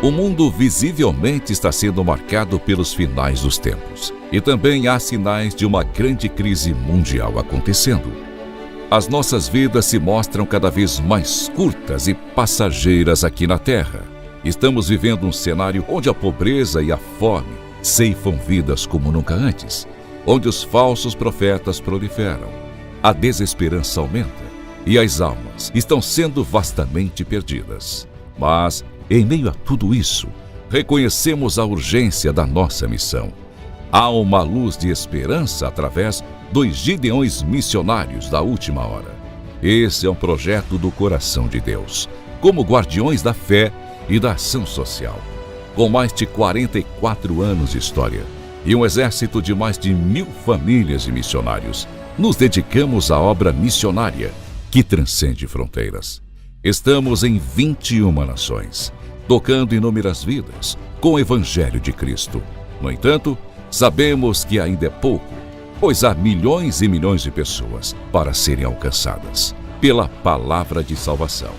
O mundo visivelmente está sendo marcado pelos finais dos tempos. E também há sinais de uma grande crise mundial acontecendo. As nossas vidas se mostram cada vez mais curtas e passageiras aqui na Terra. Estamos vivendo um cenário onde a pobreza e a fome ceifam vidas como nunca antes, onde os falsos profetas proliferam, a desesperança aumenta e as almas estão sendo vastamente perdidas. Mas, em meio a tudo isso, reconhecemos a urgência da nossa missão. Há uma luz de esperança através dos Gideões missionários da última hora. Esse é um projeto do coração de Deus, como guardiões da fé e da ação social. Com mais de 44 anos de história e um exército de mais de 1000 famílias de missionários, nos dedicamos à obra missionária que transcende fronteiras. Estamos em 21 nações, tocando inúmeras vidas com o Evangelho de Cristo. No entanto, sabemos que ainda é pouco, pois há milhões e milhões de pessoas para serem alcançadas pela palavra de salvação.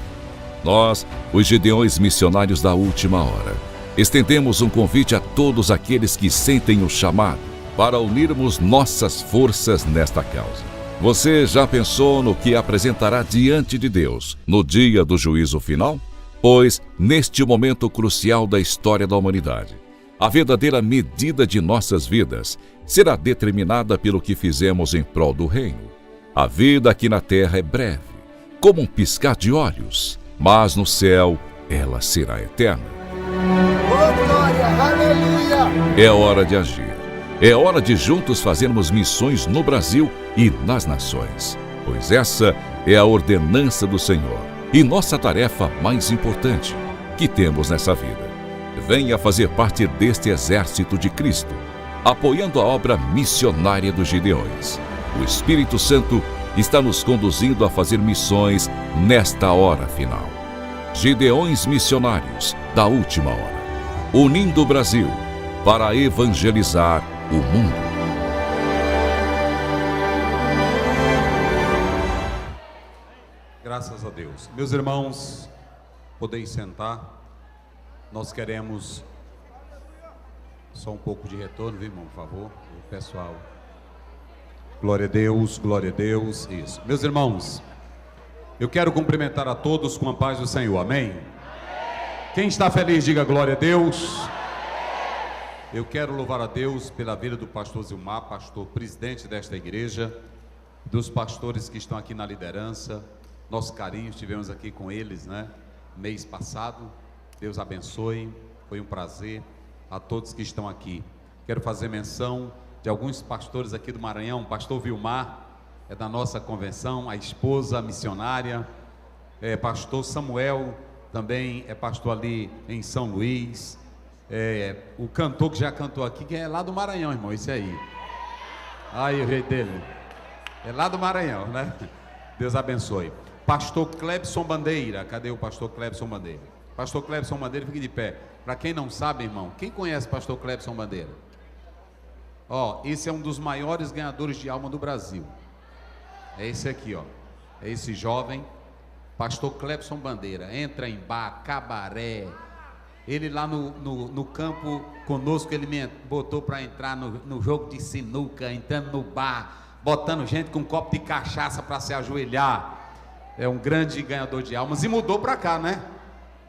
Nós, os Gideões missionários da última hora, estendemos um convite a todos aqueles que sentem o chamado para unirmos nossas forças nesta causa. Você já pensou no que apresentará diante de Deus no dia do juízo final? Pois, neste momento crucial da história da humanidade, a verdadeira medida de nossas vidas será determinada pelo que fizemos em prol do reino. A vida aqui na terra é breve, como um piscar de olhos, mas no céu ela será eterna. Oh, glória, aleluia! É hora de agir. É hora de juntos fazermos missões no Brasil e nas nações, pois essa é a ordenança do Senhor e nossa tarefa mais importante que temos nessa vida. Venha fazer parte deste exército de Cristo, apoiando a obra missionária dos Gideões. O Espírito Santo está nos conduzindo a fazer missões nesta hora final. Gideões missionários da última hora, unindo o Brasil para evangelizar o mundo. Graças a Deus. Meus irmãos, podeis sentar. Nós queremos só um pouco de retorno, viu, irmão, por favor, o pessoal. Glória a Deus, isso. Meus irmãos, eu quero cumprimentar a todos com a paz do Senhor, amém? Quem está feliz, diga glória a Deus. Eu quero louvar a Deus pela vida do pastor Zilmar, pastor presidente desta igreja, dos pastores que estão aqui na liderança. Nosso carinho, estivemos aqui com eles, né, mês passado. Deus abençoe, foi um prazer a todos que estão aqui. Quero fazer menção de alguns pastores aqui do Maranhão. Pastor Vilmar é da nossa convenção, a esposa missionária. Pastor Samuel também é pastor ali em São Luís. O cantor que já cantou aqui, que é lá do Maranhão, irmão, esse aí. Aí o rei dele é lá do Maranhão, né? Deus abençoe. Pastor Clebson Bandeira, cadê o pastor Clebson Bandeira? Pastor Clebson Bandeira, fique de pé. Para quem não sabe, irmão, quem conhece pastor Clebson Bandeira? Esse é um dos maiores ganhadores de alma do Brasil. É esse aqui, é esse jovem, pastor Clebson Bandeira. Entra em bar, cabaré. Ele lá no campo conosco, ele me botou para entrar no jogo de sinuca, entrando no bar, botando gente com um copo de cachaça para se ajoelhar. É um grande ganhador de almas e mudou para cá, né?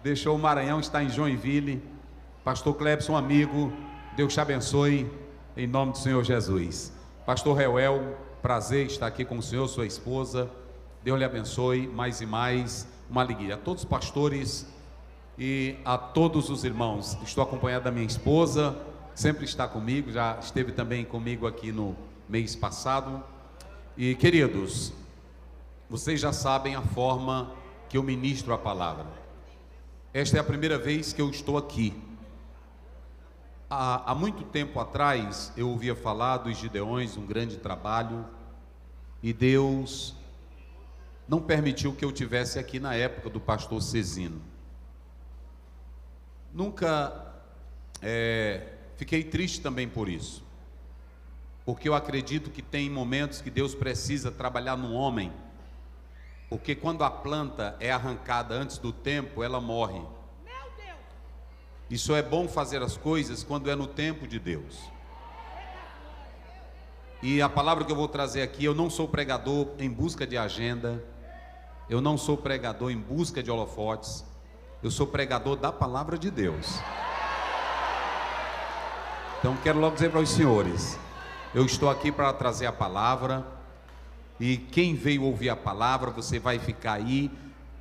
Deixou o Maranhão, está em Joinville. Pastor Clebson, amigo, Deus te abençoe, em nome do Senhor Jesus. Pastor Reuel, prazer estar aqui com o senhor, sua esposa. Deus lhe abençoe, mais e mais, uma alegria. A todos os pastores e a todos os irmãos, estou acompanhado da minha esposa, sempre está comigo, já esteve também comigo aqui no mês passado. E queridos, vocês já sabem a forma que eu ministro a palavra. Esta é a primeira vez que eu estou aqui. Há muito tempo atrás eu ouvia falar dos Gideões, um grande trabalho, e Deus não permitiu que eu tivesse aqui na época do pastor Cezino. Nunca fiquei triste também por isso, porque eu acredito que tem momentos que Deus precisa trabalhar no homem, porque quando a planta é arrancada antes do tempo, ela morre. E só é bom fazer as coisas quando é no tempo de Deus. E a palavra que eu vou trazer aqui, eu não sou pregador em busca de agenda, eu não sou pregador em busca de holofotes, eu sou pregador da palavra de Deus. Então quero logo dizer para os senhores, eu estou aqui para trazer a palavra, e quem veio ouvir a palavra, você vai ficar aí,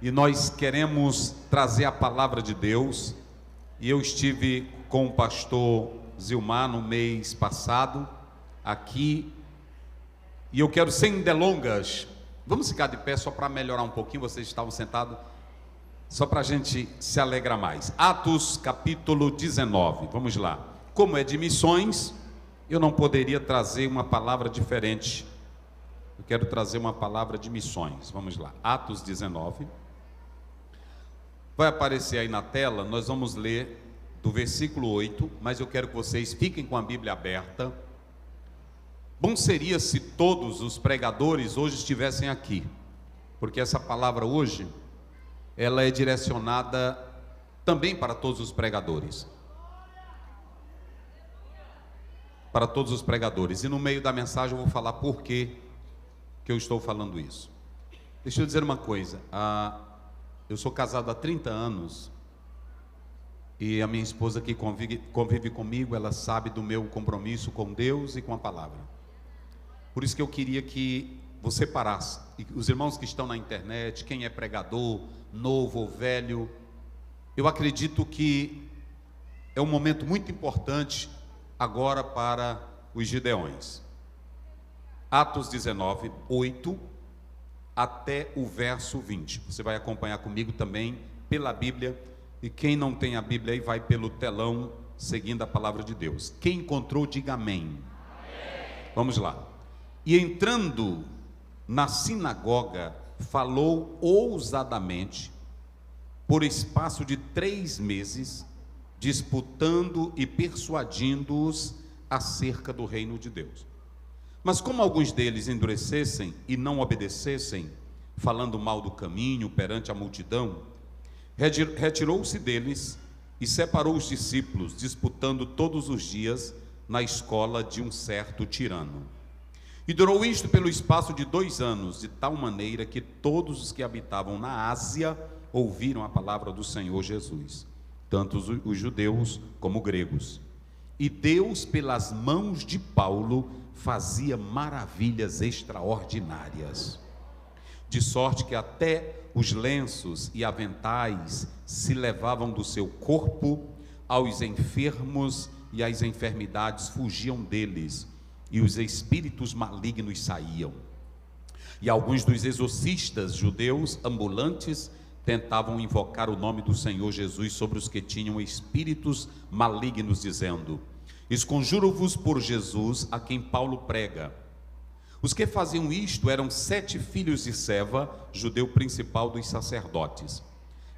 e nós queremos trazer a palavra de Deus. E eu estive com o pastor Zilmar no mês passado, aqui, e eu quero, sem delongas, vamos ficar de pé só para melhorar um pouquinho, vocês estavam sentados, só para a gente se alegrar mais. Atos capítulo 19, vamos lá. Como é de missões, eu não poderia trazer uma palavra diferente. Eu quero trazer uma palavra de missões. Vamos lá. Atos 19. Vai aparecer aí na tela, nós vamos ler do versículo 8, mas eu quero que vocês fiquem com a Bíblia aberta. Bom seria se todos os pregadores hoje estivessem aqui, porque essa palavra hoje, ela é direcionada também para todos os pregadores. Para todos os pregadores, e no meio da mensagem eu vou falar por que eu estou falando isso. Deixa eu dizer uma coisa, eu sou casado há 30 anos, e a minha esposa que convive comigo, ela sabe do meu compromisso com Deus e com a palavra. Por isso que eu queria que você parasse, e os irmãos que estão na internet, quem é pregador, novo ou velho, eu acredito que é um momento muito importante agora para os Gideões. Atos 19, 8 até o verso 20. Você vai acompanhar comigo também pela Bíblia, e quem não tem a Bíblia aí vai pelo telão, seguindo a palavra de Deus. Quem encontrou, diga amém. Amém. Vamos lá. E entrando na sinagoga, falou ousadamente, por espaço de 3 meses, disputando e persuadindo-os acerca do reino de Deus. Mas como alguns deles endurecessem e não obedecessem, falando mal do caminho perante a multidão, retirou-se deles e separou os discípulos, disputando todos os dias na escola de um certo tirano. E durou isto pelo espaço de 2 anos, de tal maneira que todos os que habitavam na Ásia ouviram a palavra do Senhor Jesus, tanto os judeus como gregos. E Deus, pelas mãos de Paulo, fazia maravilhas extraordinárias, de sorte que até os lenços e aventais se levavam do seu corpo, aos enfermos e as enfermidades fugiam deles, e os espíritos malignos saíam. E alguns dos exorcistas judeus ambulantes tentavam invocar o nome do Senhor Jesus sobre os que tinham espíritos malignos, dizendo: esconjuro-vos por Jesus, a quem Paulo prega. Os que faziam isto eram 7 filhos de Seva, judeu principal dos sacerdotes.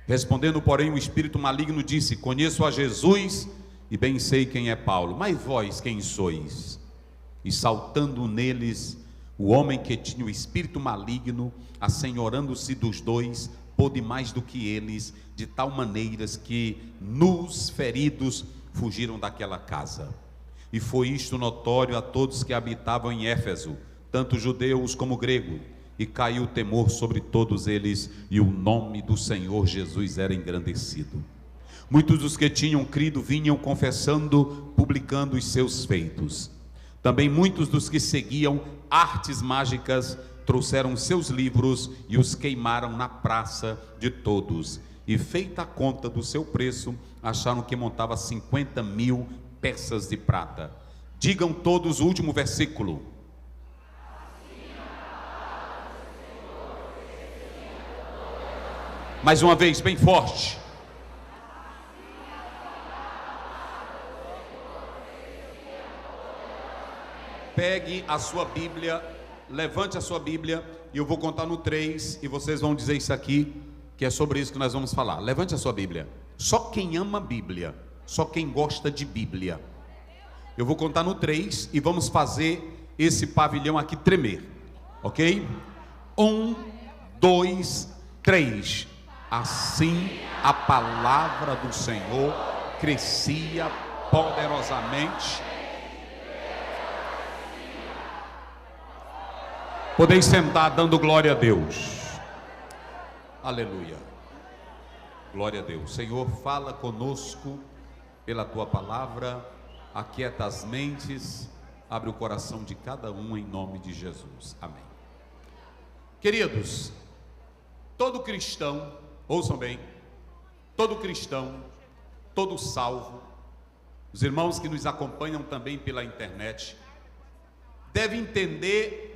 Respondendo, porém, o espírito maligno disse: conheço a Jesus e bem sei quem é Paulo, mas vós quem sois? E saltando neles, o homem que tinha o espírito maligno, assenhorando-se dos 2, pôde mais do que eles, de tal maneira que, nus, feridos, fugiram daquela casa. E foi isto notório a todos que habitavam em Éfeso, tanto judeus como gregos, e caiu o temor sobre todos eles, e o nome do Senhor Jesus era engrandecido. Muitos dos que tinham crido vinham confessando, publicando os seus feitos. Também muitos dos que seguiam artes mágicas trouxeram seus livros e os queimaram na praça de todos. E feita a conta do seu preço, acharam que montava 50.000 peças de prata. Digam todos o último versículo. Mais uma vez, bem forte. Pegue a sua Bíblia, levante a sua Bíblia, e eu vou contar no 3, e vocês vão dizer isso aqui, que é sobre isso que nós vamos falar. Levante a sua Bíblia. Só quem ama a Bíblia, só quem gosta de Bíblia. Eu vou contar no 3 e vamos fazer esse pavilhão aqui tremer, ok? 1, 2, 3. Assim a palavra do Senhor crescia poderosamente. Podeis sentar dando glória a Deus. Aleluia. Glória a Deus. Senhor, fala conosco pela tua palavra, aquieta as mentes, abre o coração de cada um em nome de Jesus. Amém. Queridos, todo cristão, ouçam bem, todo cristão, todo salvo, os irmãos que nos acompanham também pela internet, deve entender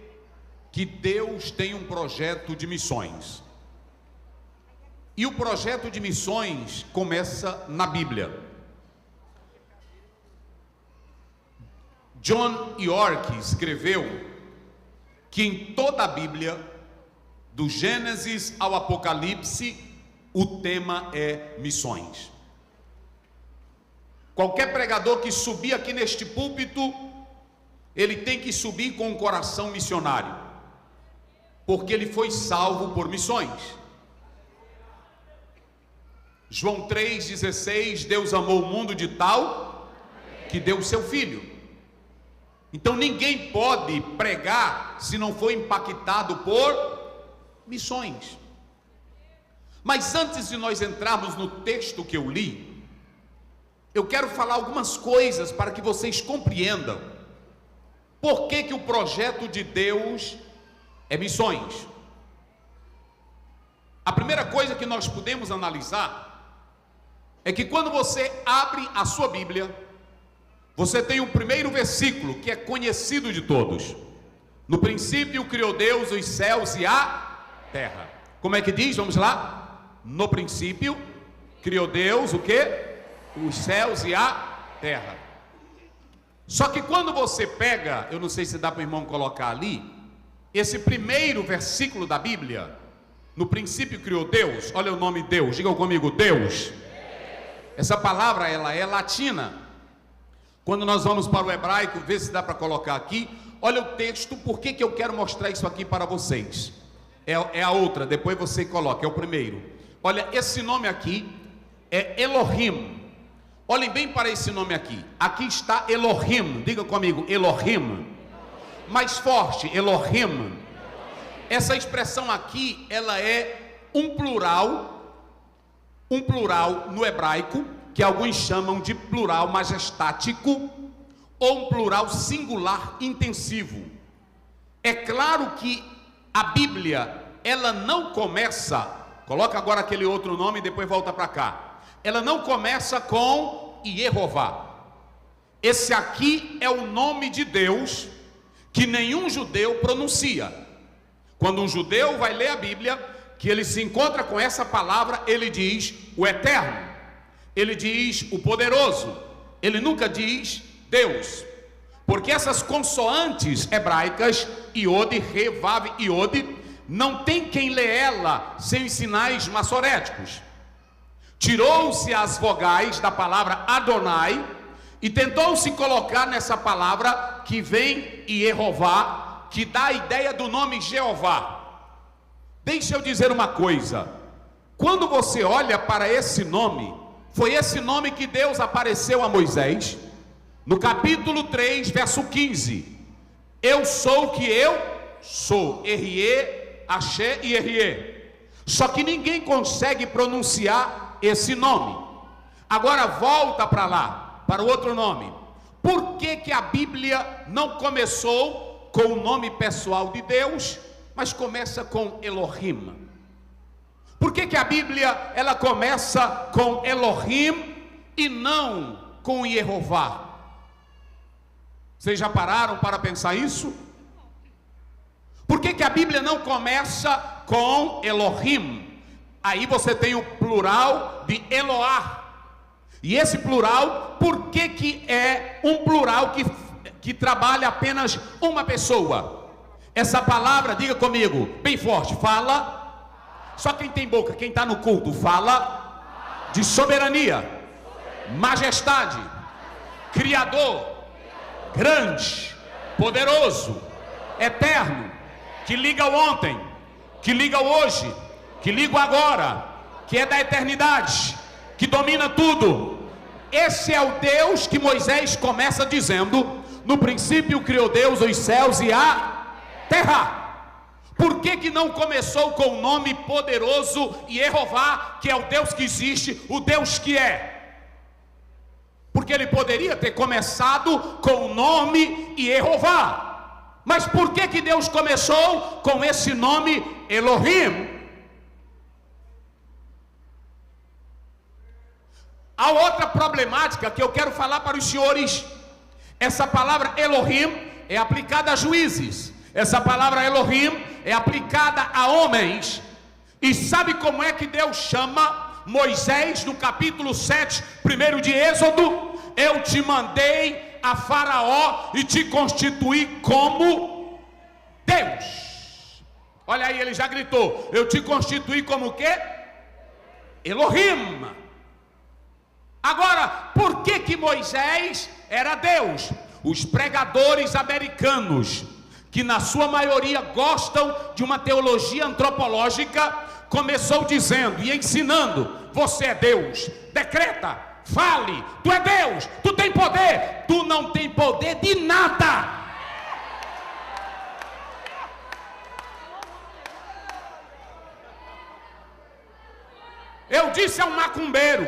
que Deus tem um projeto de missões. E o projeto de missões começa na Bíblia. John York escreveu que em toda a Bíblia, do Gênesis ao Apocalipse, o tema é missões. Qualquer pregador que subir aqui neste púlpito, ele tem que subir com um coração missionário, porque ele foi salvo por missões. João 3,16, Deus amou o mundo de tal que deu o seu Filho. Então ninguém pode pregar se não for impactado por missões. Mas antes de nós entrarmos no texto que eu li, eu quero falar algumas coisas para que vocês compreendam por que o projeto de Deus é missões. A primeira coisa que nós podemos analisar é que quando você abre a sua Bíblia, você tem o primeiro versículo que é conhecido de todos. No princípio criou Deus os céus e a terra. Como é que diz? Vamos lá. No princípio criou Deus o quê? Os céus e a terra. Só que quando você pega, eu não sei se dá para o irmão colocar ali, esse primeiro versículo da Bíblia, no princípio criou Deus, olha o nome Deus, digam comigo, Deus. Essa palavra, ela é latina. Quando nós vamos para o hebraico, vê se dá para colocar aqui, olha o texto, por que eu quero mostrar isso aqui para vocês? É a outra, depois você coloca, é o primeiro. Olha, esse nome aqui é Elohim. Olhem bem para esse nome aqui. Aqui está Elohim, diga comigo, Elohim. Mais forte, Elohim. Essa expressão aqui, ela é um plural no hebraico, que alguns chamam de plural majestático, ou um plural singular intensivo. É claro que a Bíblia, ela não começa, coloca agora aquele outro nome e depois volta para cá. Ela não começa com Jeová. Esse aqui é o nome de Deus que nenhum judeu pronuncia. Quando um judeu vai ler a Bíblia, que ele se encontra com essa palavra, ele diz o Eterno, ele diz o Poderoso, ele nunca diz Deus, porque essas consoantes hebraicas, Iode, Re, Vav, Iode, não tem quem lê ela sem os sinais maçoréticos. Tirou-se as vogais da palavra Adonai e tentou-se colocar nessa palavra que vem Jeová, que dá a ideia do nome Jeová. Deixa eu dizer uma coisa, quando você olha para esse nome, foi esse nome que Deus apareceu a Moisés, no capítulo 3, verso 15, eu sou o que eu sou, Erie, Axé e Erie, só que ninguém consegue pronunciar esse nome. Agora volta para lá, para o outro nome. Por que a Bíblia não começou com o nome pessoal de Deus, mas começa com Elohim? Por que a Bíblia ela começa com Elohim e não com Jeová? Vocês já pararam para pensar isso? Por que a Bíblia não começa com Elohim? Aí você tem o plural de Eloá. E esse plural, por que é um plural que trabalha apenas uma pessoa? Essa palavra, diga comigo, bem forte, fala. Só quem tem boca, quem está no culto, fala de soberania, majestade, criador, grande, poderoso, eterno, que liga o ontem, que liga o hoje, que liga o agora, que é da eternidade, que domina tudo. esse é o Deus que Moisés começa dizendo: no princípio criou Deus os céus e a terra. Por que não começou com o nome poderoso Jeová, que é o Deus que existe, o Deus que é? Porque ele poderia ter começado com o nome Jeová. Mas por que Deus começou com esse nome Elohim? Há outra problemática que eu quero falar para os senhores. Essa palavra Elohim é aplicada a juízes. Essa palavra Elohim é aplicada a homens. E sabe como é que Deus chama Moisés no capítulo 7, primeiro de Êxodo? Eu te mandei a Faraó e te constituí como Deus. Olha aí, ele já gritou: eu te constituí como o quê? Elohim. Agora, por que Moisés era Deus? Os pregadores americanos, que na sua maioria gostam de uma teologia antropológica, começou dizendo e ensinando: você é Deus, decreta, fale, tu é Deus, tu tem poder. Tu não tem poder de nada. Eu disse a um macumbeiro,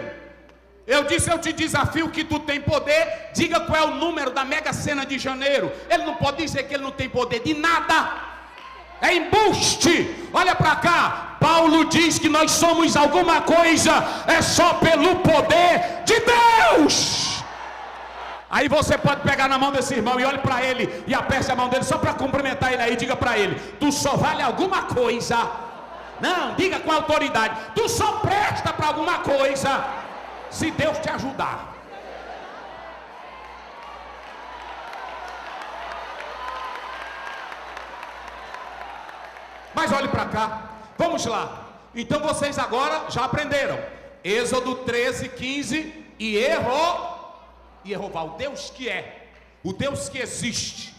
eu disse: eu te desafio que tu tem poder, diga qual é o número da Mega Sena de janeiro. Ele não pode dizer que ele não tem poder de nada. É embuste. Olha para cá, Paulo diz que nós somos alguma coisa, é só pelo poder de Deus. Aí você pode pegar na mão desse irmão e olhe para ele e aperte a mão dele só para cumprimentar ele aí, diga para ele: tu só vale alguma coisa. Não, diga com autoridade: tu só presta para alguma coisa se Deus te ajudar. Mas olhe para cá, vamos lá. Então vocês agora já aprenderam Êxodo 13, 15 e Jeová, o Deus que é, o Deus que existe.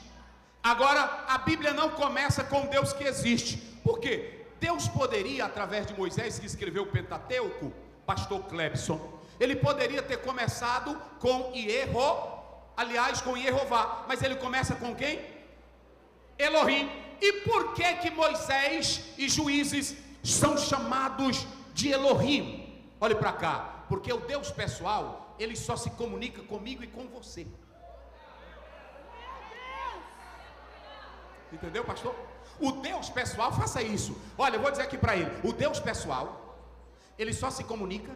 Agora a Bíblia não começa com o Deus que existe. Por quê? Deus poderia, através de Moisés, que escreveu o Pentateuco, pastor Clebson, ele poderia ter começado com com Jeová, mas ele começa com quem? Elohim. E por que Moisés e juízes são chamados de Elohim? Olhe para cá, porque o Deus pessoal, ele só se comunica comigo e com você. Entendeu, pastor? O Deus pessoal, faça isso. Olha, eu vou dizer aqui para ele: o Deus pessoal, ele só se comunica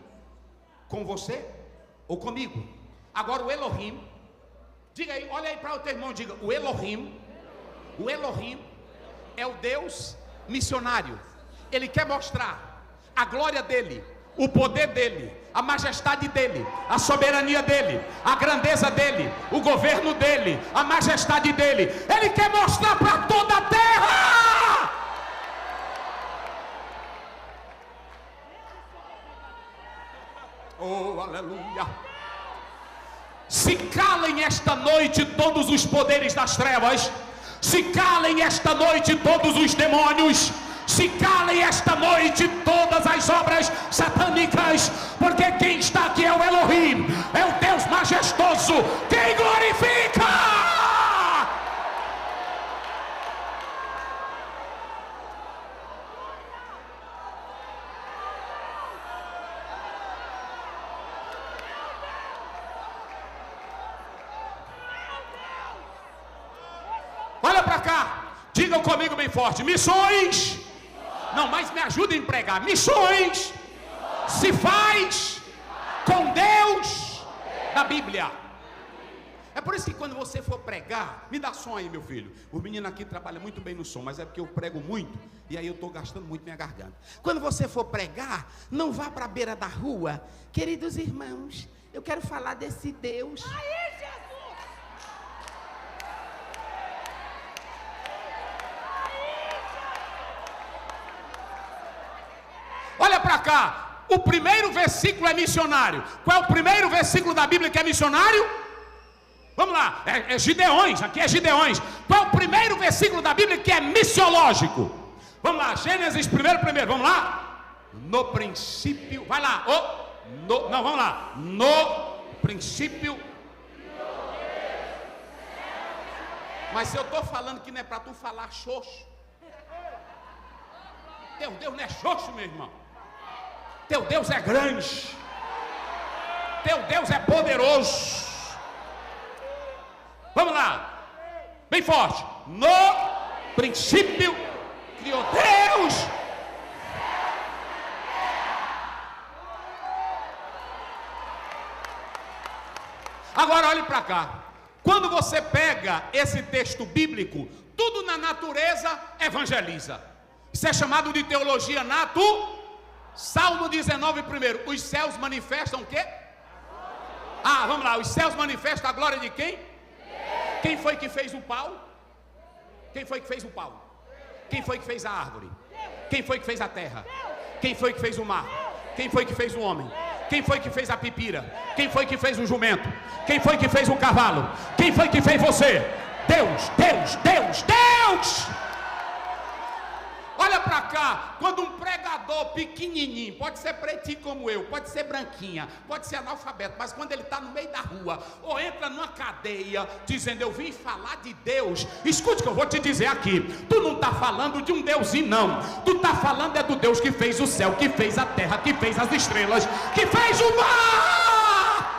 com você ou comigo. Agora o Elohim, diga aí, olha aí para o teu irmão, diga: o Elohim é o Deus missionário. Ele quer mostrar a glória dele, o poder dele, a majestade dele, a soberania dele, a grandeza dele, o governo dele, a majestade dele. Ele quer mostrar para toda a terra. Oh, aleluia. Se calem esta noite todos os poderes das trevas. Se calem esta noite todos os demônios. Se calem esta noite todas as obras satânicas. Porque quem está aqui é o Elohim, é o Deus majestoso, quem glorifica. Olha para cá, digam comigo bem forte: missões. Não, mas me ajudem a pregar. Missões se faz com Deus da Bíblia. É por isso que quando você for pregar, me dá som aí, meu filho. O menino aqui trabalha muito bem no som, mas é porque eu prego muito e aí eu estou gastando muito minha garganta. Quando você for pregar, não vá para a beira da rua: queridos irmãos, eu quero falar desse Deus. Olha para cá, o primeiro versículo é missionário. Qual é o primeiro versículo da Bíblia que é missionário? Vamos lá, é Gideões, aqui é Gideões. Qual é o primeiro versículo da Bíblia que é missiológico? Vamos lá, Gênesis primeiro, vamos lá. No princípio, vai lá, vamos lá. No princípio. Mas se eu estou falando que não é para tu falar xoxo, teu Deus não é xoxo, meu irmão. Teu Deus é grande. Teu Deus é poderoso. Vamos lá, bem forte. No princípio criou Deus. Agora olhe para cá. Quando você pega esse texto bíblico, tudo na natureza evangeliza. Isso é chamado de teologia Salmo 19, primeiro. Os céus manifestam o quê? Vamos lá. Os céus manifestam a glória de quem? Quem foi que fez o pau? Quem foi que fez o pau? Quem foi que fez a árvore? Quem foi que fez a terra? Quem foi que fez o mar? Quem foi que fez o homem? Quem foi que fez a pipira? Quem foi que fez o jumento? Quem foi que fez o cavalo? Quem foi que fez você? Deus, Deus, Deus, Deus! Olha para cá, quando um pregador pequenininho, pode ser pretinho como eu, pode ser branquinha, pode ser analfabeto, mas quando ele está no meio da rua, ou entra numa cadeia, dizendo eu vim falar de Deus, escute o que eu vou te dizer aqui, tu não está falando de um deusinho não, tu está falando é do Deus que fez o céu, que fez a terra, que fez as estrelas, que fez o mar!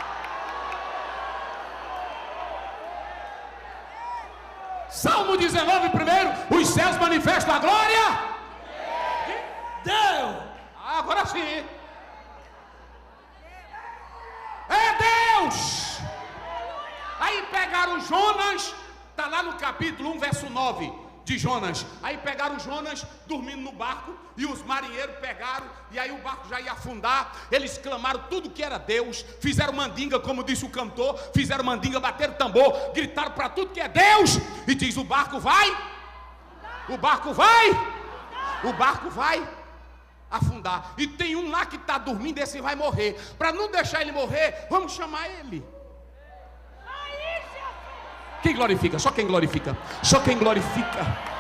Salmo 19, primeiro, os céus manifestam a glória. Deus! Agora sim. É Deus! Aí pegaram Jonas, está lá no capítulo 1, verso 9 de Jonas. Aí pegaram Jonas dormindo no barco, e os marinheiros pegaram, e aí o barco já ia afundar. Eles clamaram tudo que era Deus, fizeram mandinga, como disse o cantor, fizeram mandinga, bateram tambor, gritaram para tudo que é Deus, e diz: o barco vai, o barco vai, o barco vai afundar. E tem um lá que está dormindo, esse vai morrer. Para não deixar ele morrer, vamos chamar ele. Quem glorifica? Só quem glorifica. Só quem glorifica.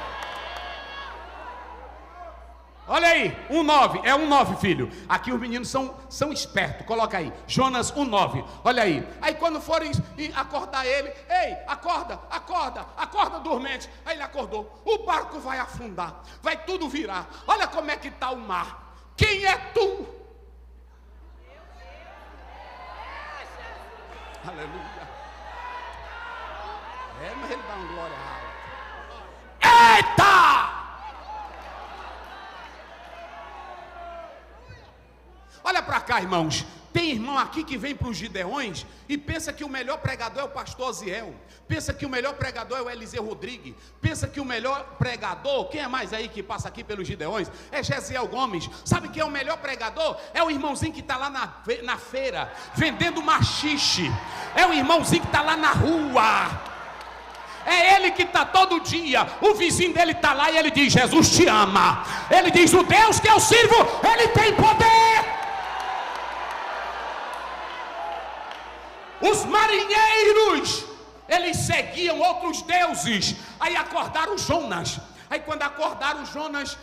Olha aí, 1:9. É 1:9, filho. Aqui os meninos são espertos. Coloca aí, Jonas 1:9. Olha aí. Aí quando forem acordar ele, ei, acorda, acorda, acorda, dormente. Aí ele acordou. O barco vai afundar, vai tudo virar. Olha como é que está o mar. Quem é tu? Aleluia. Mas ele dá uma glória alta. Eita! Olha para cá, irmãos. Tem irmão aqui que vem para os Gideões e pensa que o melhor pregador é o pastor Aziel. Pensa que o melhor pregador é o Eliseu Rodrigues. Pensa que o melhor pregador, quem é mais aí que passa aqui pelos Gideões? É Gesiel Gomes. Sabe quem é o melhor pregador? É o irmãozinho que está lá na feira, vendendo machixe. É o irmãozinho que está lá na rua. É ele que está todo dia. O vizinho dele está lá e ele diz: Jesus te ama. Ele diz: o Deus que eu sirvo, ele tem poder. Os marinheiros, eles seguiam outros deuses. Aí acordaram Jonas. Aí quando acordaram Jonas,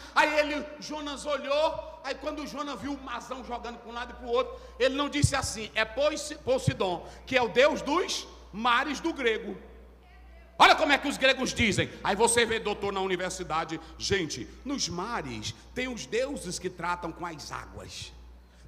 Jonas olhou. Aí quando Jonas viu o Mazão jogando para um lado e para o outro, ele não disse assim: é Poseidon, que é o deus dos mares do grego. Olha como é que os gregos dizem. Aí você vê, doutor, na universidade, gente, nos mares tem os deuses que tratam com as águas.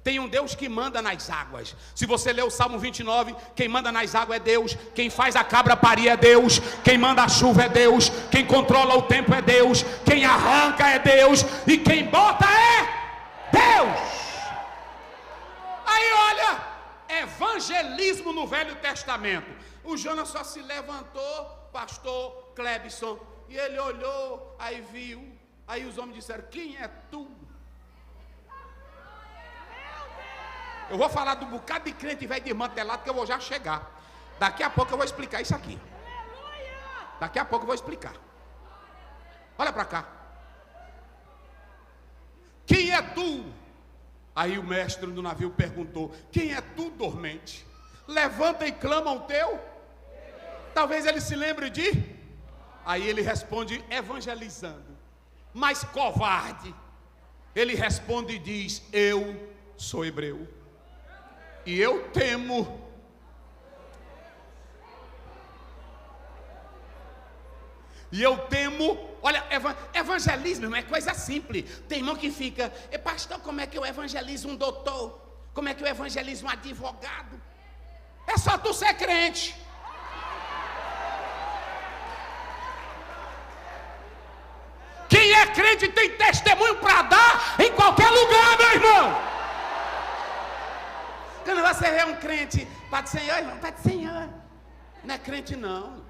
Tem um Deus que manda nas águas. Se você ler o Salmo 29, quem manda nas águas é Deus. Quem faz a cabra parir é Deus. Quem manda a chuva é Deus. Quem controla o tempo é Deus. Quem arranca é Deus. E quem bota é Deus. Aí olha, evangelismo no Velho Testamento. O Jonas só se levantou, pastor Clebson, e ele olhou, aí viu. Aí os homens disseram: quem é tu? Eu vou falar do bocado de crente velho desmantelado que eu vou já chegar. Daqui a pouco eu vou explicar isso aqui. Daqui a pouco eu vou explicar. Olha para cá. Quem é tu? Aí o mestre do navio perguntou: quem é tu, dormente? Levanta e clama ao teu. Talvez ele se lembre de. Aí ele responde evangelizando. Mas covarde. Ele responde e diz: eu sou hebreu. E eu temo E eu temo, olha, evangelismo não é coisa simples. Tem irmão que fica, pastor, como é que eu evangelizo um doutor? Como é que eu evangelizo um advogado? É só tu ser crente. Quem é crente tem testemunho para dar em qualquer lugar, meu irmão. Quando você vê um crente, Pai do Senhor, irmão, Pai do Senhor, não é crente não.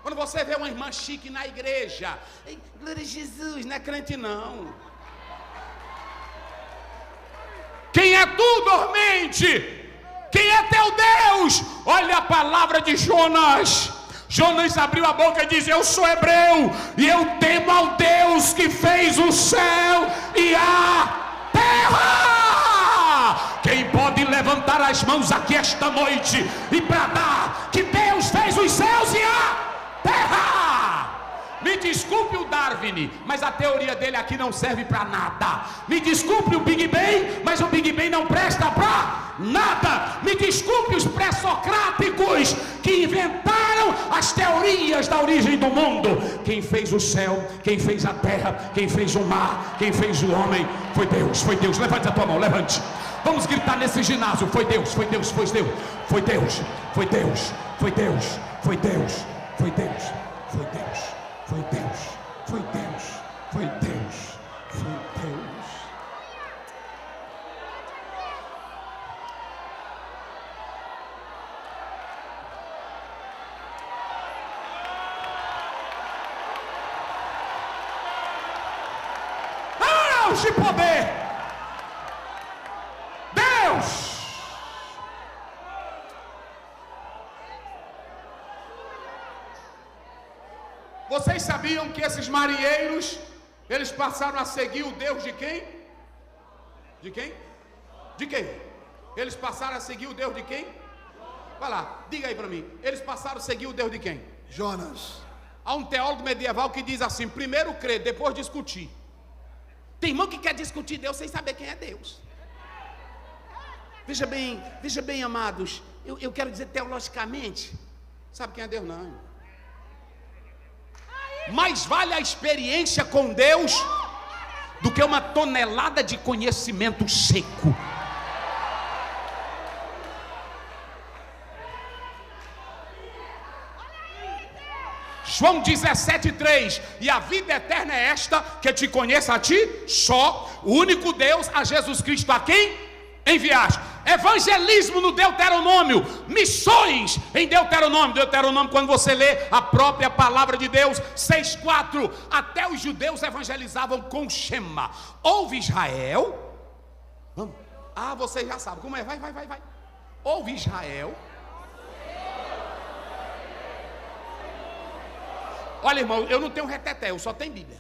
Quando você vê uma irmã chique na igreja, glória a Jesus, não é crente não. Quem é tu, dormente? Quem é teu Deus? Olha a palavra de Jonas. Jonas abriu a boca e disse: eu sou hebreu e eu temo ao Deus que fez o céu e a terra. Quem pode levantar as mãos aqui esta noite e bradar que Deus fez os céus e a terra? Me desculpe o Darwin, mas a teoria dele aqui não serve para nada. Me desculpe o Big Bang, mas o Big Bang não presta para nada. Me desculpe os pré-socráticos que inventaram as teorias da origem do mundo. Quem fez o céu, quem fez a terra, quem fez o mar, quem fez o homem, foi Deus, foi Deus. Levante a tua mão, levante. Vamos gritar nesse ginásio: foi Deus, foi Deus, foi Deus, foi Deus, foi Deus, foi Deus, foi Deus, foi Deus, foi Deus, foi Deus, foi Deus, foi Deus, foi Deus. Deus de poder, Deus. Vocês sabiam que esses marinheiros, eles passaram a seguir o Deus de quem? De quem? De quem? Eles passaram a seguir o Deus de quem? Vai lá, diga aí para mim. Eles passaram a seguir o Deus de quem? Jonas. Há um teólogo medieval que diz assim: primeiro crer, depois discutir. Tem irmão que quer discutir Deus sem saber quem é Deus. Veja bem, amados, eu quero dizer teologicamente, sabe quem é Deus não, irmão? Mais vale a experiência com Deus do que uma tonelada de conhecimento seco. João 17,3: e a vida eterna é esta, que te conheça a ti só, o único Deus, a Jesus Cristo a quem enviaste. Evangelismo no Deuteronômio, missões em Deuteronômio, quando você lê a própria palavra de Deus, 6,4, até os judeus evangelizavam com Shema. Ouve Israel, vamos. Você já sabe como é, vai. Ouve Israel. Olha, irmão, eu não tenho reteté, eu só tenho Bíblia.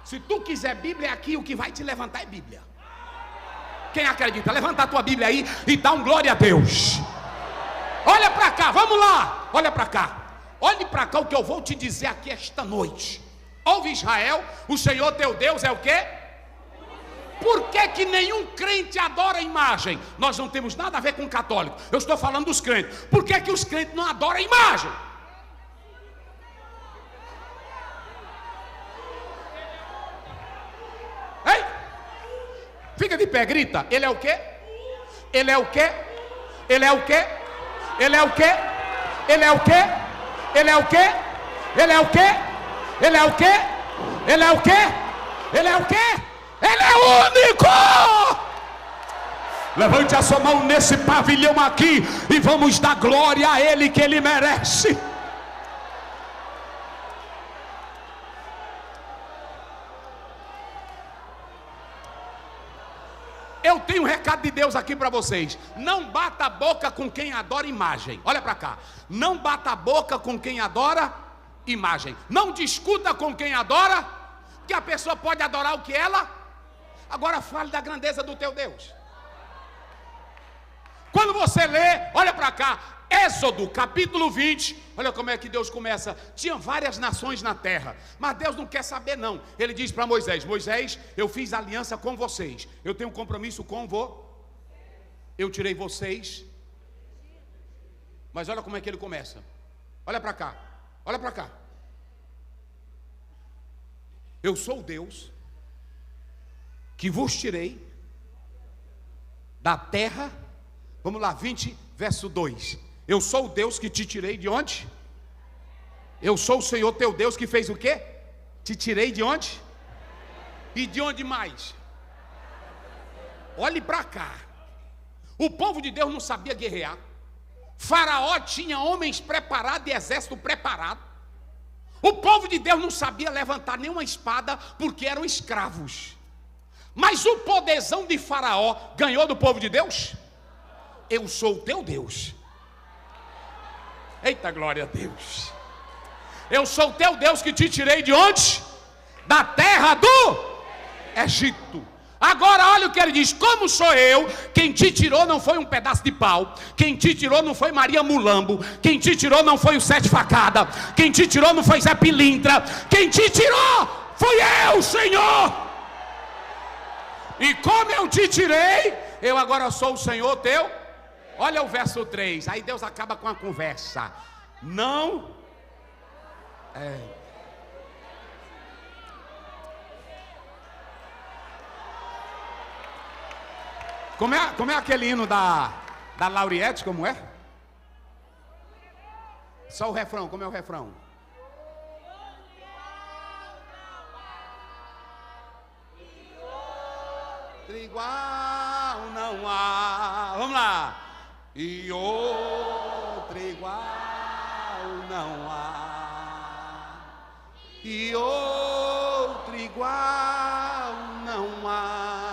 Se tu quiser Bíblia aqui, o que vai te levantar é Bíblia. Quem acredita? Levanta a tua Bíblia aí e dá um glória a Deus. Olha para cá, vamos lá. Olha para cá. Olhe para cá o que eu vou te dizer aqui esta noite. Ouve Israel, o Senhor teu Deus é o quê? Por que nenhum crente adora a imagem? Nós não temos nada a ver com católico. Eu estou falando dos crentes. Por que os crentes não adoram a imagem? Ei! Fica de pé, grita. Ele é o quê? Ele é o quê? Ele é o quê? Ele é o quê? Ele é o quê? Ele é o quê? Ele é o quê? Ele é o quê? Ele é o quê? Ele é o quê? Ele é único! Levante a sua mão nesse pavilhão aqui e vamos dar glória a Ele, que Ele merece. Eu tenho um recado de Deus aqui para vocês. Não bata a boca com quem adora imagem. Olha para cá. Não bata a boca com quem adora imagem. Não discuta com quem adora, que a pessoa pode adorar o que ela. Agora fale da grandeza do teu Deus. Quando você lê, olha para cá, Êxodo capítulo 20, olha como é que Deus começa. Tinha várias nações na terra, mas Deus não quer saber não. Ele diz para Moisés: Moisés, eu fiz aliança com vocês, eu tenho um compromisso com eu tirei vocês. Mas olha como é que ele começa. Olha para cá. Olha para cá. Eu sou o Deus que vos tirei da terra. Vamos lá, 20, verso 2. Eu sou o Deus que te tirei de onde? Eu sou o Senhor teu Deus que fez o quê? Te tirei de onde? E de onde mais? Olhe para cá. O povo de Deus não sabia guerrear. Faraó tinha homens preparados e exército preparado. O povo de Deus não sabia levantar nenhuma espada porque eram escravos. Mas o poderzão de Faraó ganhou do povo de Deus? Eu sou o teu Deus. Eita, glória a Deus. Eu sou o teu Deus que te tirei de onde? Da terra do Egito. Agora olha o que ele diz: como sou eu, quem te tirou não foi um pedaço de pau, quem te tirou não foi Maria Mulambo, quem te tirou não foi o Sete Facada, quem te tirou não foi Zé Pilintra, quem te tirou foi eu, Senhor. E como eu te tirei, eu agora sou o Senhor teu. Olha o verso 3, aí Deus acaba com a conversa. Não Como é aquele hino da Lauriette, como é? Só o refrão, como é o refrão? Igual não há. Vamos lá. E outro igual não há. E outro igual não há.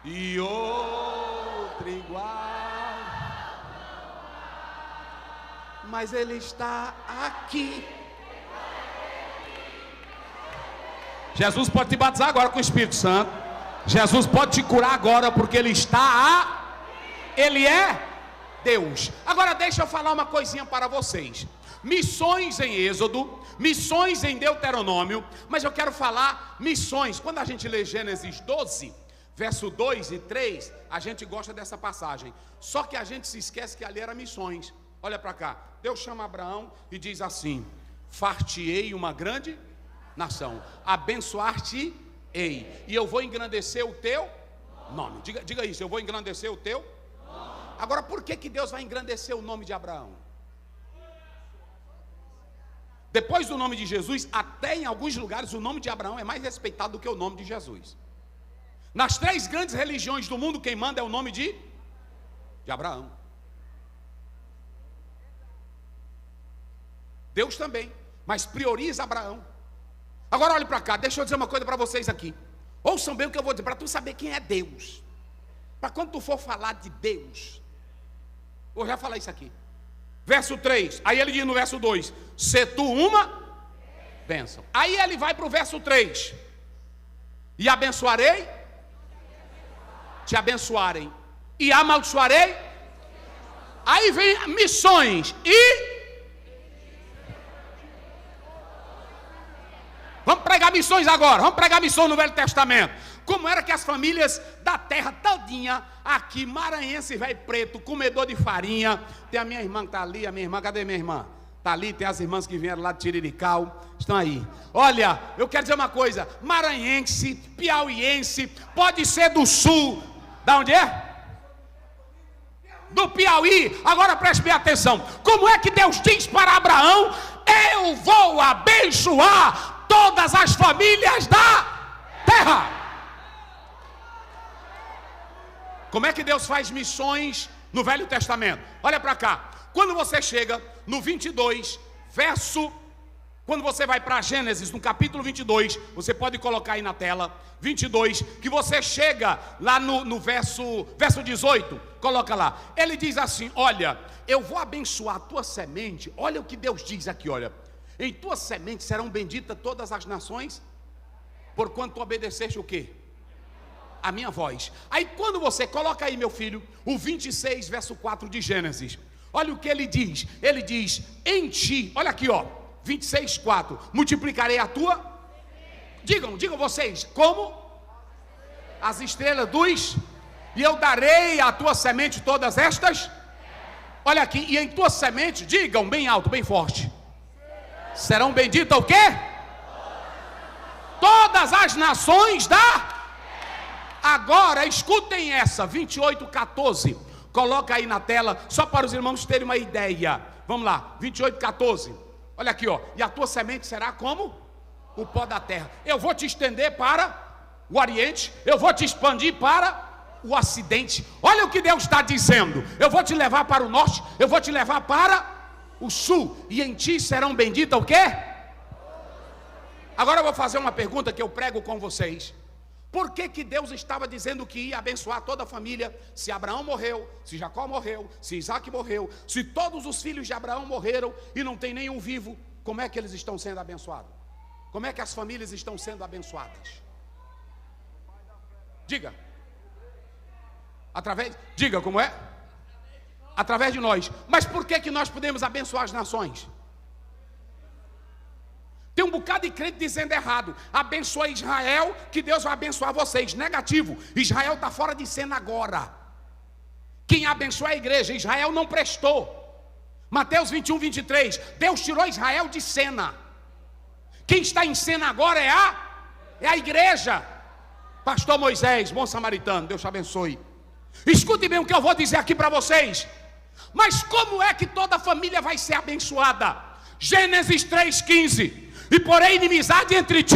E outro igual. Mas ele está aqui. Jesus pode te batizar agora com o Espírito Santo. Jesus pode te curar agora, porque Ele Ele é Deus. Agora deixa eu falar uma coisinha para vocês. Missões em Êxodo, missões em Deuteronômio, mas eu quero falar missões. Quando a gente lê Gênesis 12, verso 2 e 3, a gente gosta dessa passagem. Só que a gente se esquece que ali era missões. Olha para cá, Deus chama Abraão e diz assim: far-te-ei uma grande nação, abençoar-te-ei, e eu vou engrandecer o teu nome. Diga isso, eu vou engrandecer o teu nome. Agora, por que Deus vai engrandecer o nome de Abraão? Depois do nome de Jesus, até em alguns lugares o nome de Abraão é mais respeitado do que o nome de Jesus. Nas 3 grandes religiões do mundo, quem manda é o nome de Abraão. Deus também, mas prioriza Abraão. Agora olhe para cá, deixa eu dizer uma coisa para vocês aqui. Ouçam bem o que eu vou dizer, para tu saber quem é Deus. Para quando tu for falar de Deus, vou já falar isso aqui. Verso 3, aí ele diz no verso 2: se tu uma bênção. Aí ele vai para o verso 3: e abençoarei, te abençoarem, e amaldiçoarei. Aí vem missões e... Vamos pregar missões agora, vamos pregar missões no Velho Testamento. Como era que as famílias da terra todinha, aqui, maranhense, velho preto, comedor de farinha. Tem a minha irmã que está ali, a minha irmã, cadê minha irmã? Está ali, tem as irmãs que vieram lá de Tirirical, estão aí. Olha, eu quero dizer uma coisa: maranhense, piauiense, pode ser do sul. Da onde é? Do Piauí. Agora preste bem atenção. Como é que Deus diz para Abraão: eu vou abençoar todas as famílias da terra? Como é que Deus faz missões no Velho Testamento? Olha para cá. Quando você chega no 22, quando você vai para Gênesis, no capítulo 22, você pode colocar aí na tela, 22, que você chega lá no verso 18, coloca lá. Ele diz assim: olha, eu vou abençoar a tua semente. Olha o que Deus diz aqui, olha: em tua semente serão benditas todas as nações, porquanto tu obedeceste o quê? A minha voz. Aí quando você coloca aí, meu filho, o 26, verso 4 de Gênesis, olha o que ele diz. Ele diz: em ti, olha aqui, ó, 26, 4, multiplicarei a tua. Digam vocês, como? As estrelas dos... e eu darei à tua semente todas estas. Olha aqui, e em tua semente, digam bem alto, bem forte, serão benditas o quê? Todas as nações da... Agora, escutem essa, 28:14. Coloca aí na tela, só para os irmãos terem uma ideia. Vamos lá, 28:14. Olha aqui, ó. E a tua semente será como? O pó da terra. Eu vou te estender para o Oriente, eu vou te expandir para o Ocidente. Olha o que Deus está dizendo. Eu vou te levar para o Norte, eu vou te levar para o Sul. E em ti serão benditas o quê? Agora eu vou fazer uma pergunta que eu prego com vocês. Por que que Deus estava dizendo que ia abençoar toda a família? Se Abraão morreu, se Jacó morreu, se Isaac morreu, se todos os filhos de Abraão morreram e não tem nenhum vivo, como é que eles estão sendo abençoados? Como é que as famílias estão sendo abençoadas? Diga. Diga como é? Através de nós. Mas por que que nós podemos abençoar as nações? Tem um bocado de crente dizendo errado. Abençoa Israel, que Deus vai abençoar vocês. Negativo. Israel está fora de cena agora. Quem abençoa é a igreja. Israel não prestou. Mateus 21:23. Deus tirou Israel de cena. Quem está em cena agora é a igreja. Pastor Moisés, bom samaritano, Deus te abençoe. Escute bem o que eu vou dizer aqui para vocês. Mas como é que toda a família vai ser abençoada? Gênesis 3:15. E porém inimizade entre ti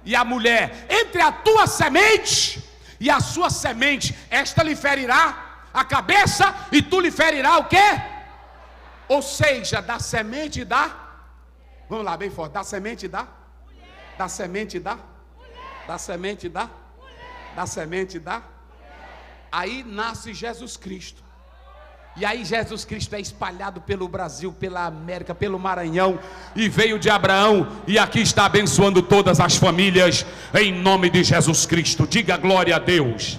e a mulher, entre a tua semente e a sua semente, esta lhe ferirá a cabeça e tu lhe ferirá o quê? Ou seja, da semente da... Vamos lá, bem forte. Da semente da... Da semente da... Da semente da... Da semente da... Aí nasce Jesus Cristo. E aí Jesus Cristo é espalhado pelo Brasil, pela América, pelo Maranhão, e veio de Abraão, e aqui está abençoando todas as famílias, em nome de Jesus Cristo. Diga glória a Deus.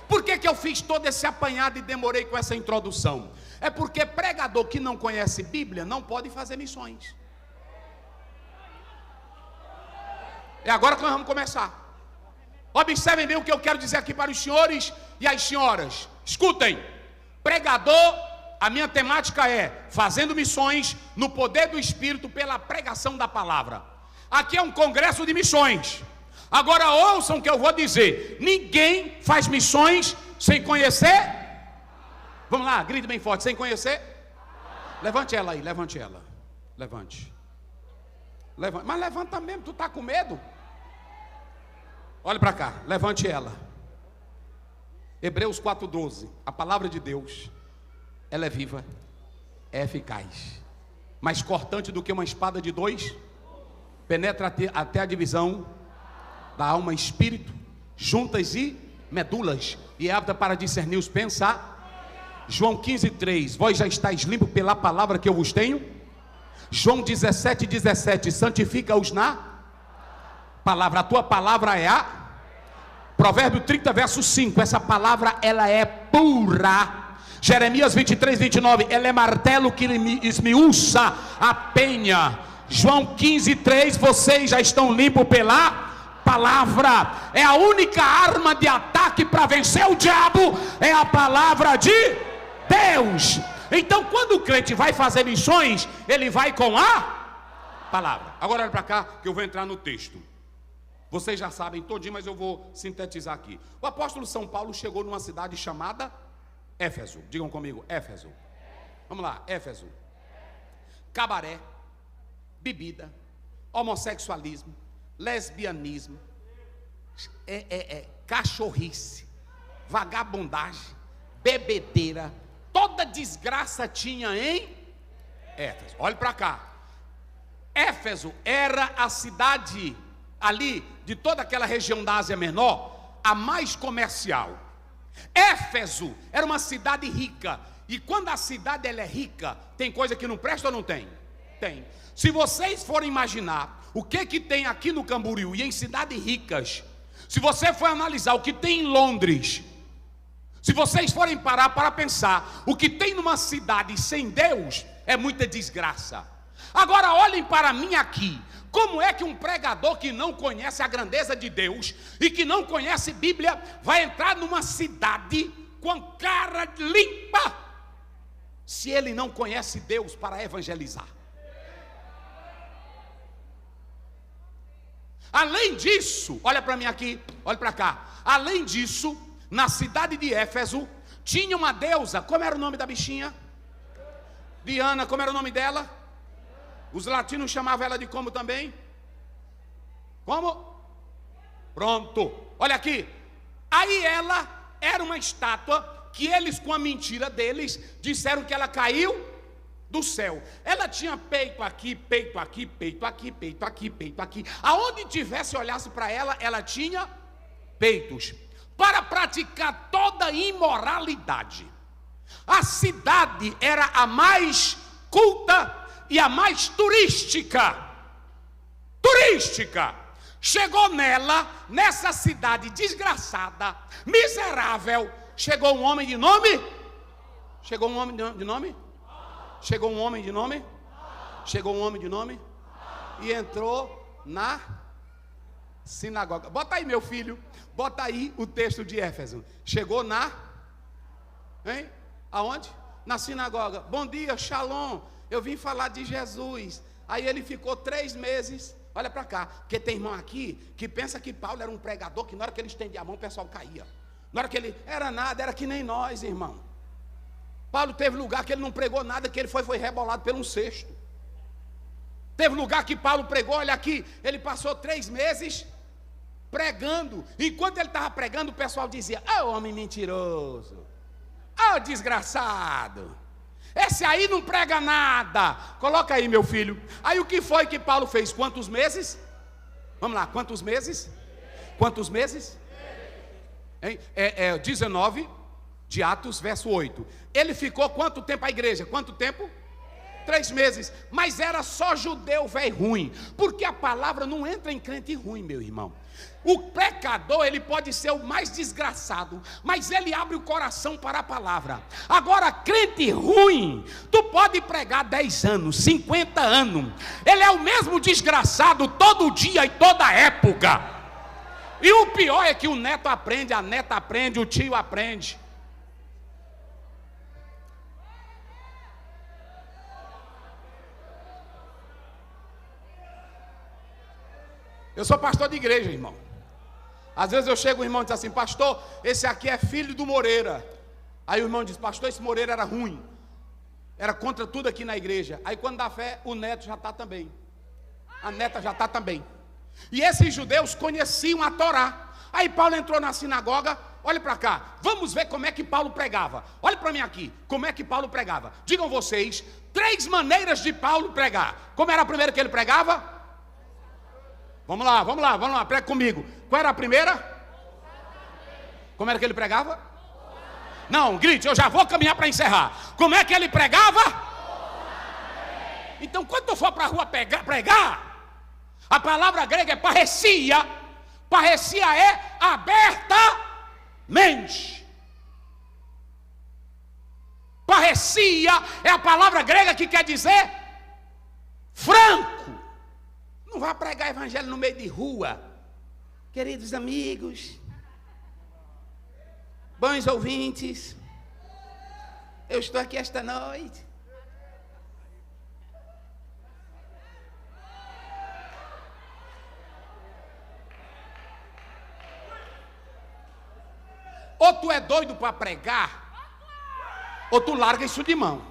Por que que eu fiz todo esse apanhado e demorei com essa introdução? É porque pregador que não conhece Bíblia não pode fazer missões. É agora que nós vamos começar. Observem bem o que eu quero dizer aqui para os senhores e as senhoras. Escutem. Pregador, a minha temática é fazendo missões no poder do Espírito pela pregação da palavra. Aqui é um congresso de missões. Agora ouçam o que eu vou dizer. Ninguém faz missões sem conhecer. Vamos lá, grite bem forte, sem conhecer. Levante ela aí, levante ela. Levante. Mas levanta mesmo, tu está com medo? Olha para cá, levante ela. Hebreus 4:12, a palavra de Deus, ela é viva, é eficaz, mais cortante do que uma espada de dois, penetra até a divisão da alma e espírito, juntas e medulas, e é apta para discernir os pensamentos. João 15:3, vós já estáis limpos pela palavra que eu vos tenho. João 17:17, santifica-os na palavra, a tua palavra é a... Provérbio 30:5, essa palavra ela é pura. Jeremias 23:29, ela é martelo que esmiuça a penha. João 15:3, vocês já estão limpos pela palavra. É a única arma de ataque para vencer o diabo, é a palavra de Deus. Então quando o crente vai fazer missões, ele vai com a palavra. Agora olha para cá que eu vou entrar no texto. Vocês já sabem todinho, mas eu vou sintetizar aqui. O apóstolo São Paulo chegou numa cidade chamada Éfeso. Digam comigo, Éfeso. Vamos lá, Éfeso. Cabaré, bebida, homossexualismo, lesbianismo, cachorrice, vagabundagem, bebedeira, toda desgraça tinha em Éfeso. Olhe para cá. Éfeso era a cidade ali de toda aquela região da Ásia Menor, a mais comercial. Éfeso era uma cidade rica, e quando a cidade ela é rica, tem coisa que não presta ou não tem? Tem. Se vocês forem imaginar o que tem aqui no Camboriú e em cidades ricas, se você for analisar o que tem em Londres, se vocês forem parar para pensar o que tem numa cidade sem Deus, é muita desgraça. Agora olhem para mim aqui. Como é que um pregador que não conhece a grandeza de Deus e que não conhece Bíblia vai entrar numa cidade com cara limpa, se ele não conhece Deus para evangelizar? Além disso, olha para mim aqui, olha para cá. Além disso, na cidade de Éfeso, tinha uma deusa. Como era o nome da bichinha? Diana. Como era o nome dela? Os latinos chamavam ela de como também? Como? Pronto. Olha aqui. Aí ela era uma estátua que eles, com a mentira deles, disseram que ela caiu do céu. Ela tinha peito aqui, peito aqui, peito aqui, peito aqui, peito aqui. Aonde tivesse, olhasse para ela, ela tinha peitos. Para praticar toda imoralidade. A cidade era a mais culta e a mais turística. Chegou nessa cidade desgraçada, miserável, chegou um homem de nome? Chegou um homem de nome? Chegou um homem de nome? Chegou um homem de nome? E entrou na sinagoga. Bota aí, meu filho. Bota aí o texto de Éfeso. Chegou na... Hein? Aonde? Na sinagoga. Bom dia, shalom. Eu vim falar de Jesus. Aí ele ficou 3 meses. Olha para cá. Porque tem irmão aqui que pensa que Paulo era um pregador, que na hora que ele estendia a mão o pessoal caía. Na hora que ele... Era nada, era que nem nós, irmão. Paulo teve lugar que ele não pregou nada, que ele foi rebolado por um cesto. Teve lugar que Paulo pregou, olha aqui, ele passou 3 meses pregando. Enquanto ele estava pregando, o pessoal dizia: homem mentiroso, desgraçado, esse aí não prega nada. Coloca aí, meu filho. Aí o que foi que Paulo fez? Quantos meses? Vamos lá, quantos meses? Quantos meses? 19 de Atos, verso 8. Ele ficou quanto tempo a igreja? Quanto tempo? 3 meses. Mas era só judeu velho ruim. Porque a palavra não entra em crente ruim, meu irmão. O pecador, ele pode ser o mais desgraçado, mas ele abre o coração para a palavra. Agora, crente ruim, tu pode pregar 10 anos, 50 anos, ele é o mesmo desgraçado todo dia e toda época. E o pior é que o neto aprende, a neta aprende, o tio aprende. Eu sou pastor de igreja, irmão. Às vezes eu chego, o irmão diz assim: pastor, esse aqui é filho do Moreira. Aí o irmão diz: pastor, esse Moreira era ruim, era contra tudo aqui na igreja. Aí quando dá fé, o neto já está também, a neta já está também. E esses judeus conheciam a Torá. Aí Paulo entrou na sinagoga. Olha para cá, vamos ver como é que Paulo pregava. Olha para mim aqui, como é que Paulo pregava. Digam vocês 3 maneiras de Paulo pregar. Como era a primeira que ele pregava? Vamos lá, prega comigo. Qual era a primeira? Como era que ele pregava? Não, grite, eu já vou caminhar para encerrar. Como é que ele pregava? Então, quando tu for para a rua pregar, a palavra grega é parresia. Parresia é abertamente. Parresia é a palavra grega que quer dizer franco. Não vá pregar evangelho no meio de rua. Queridos amigos, bons ouvintes, eu estou aqui esta noite. Ou tu é doido para pregar, ou tu larga isso de mão.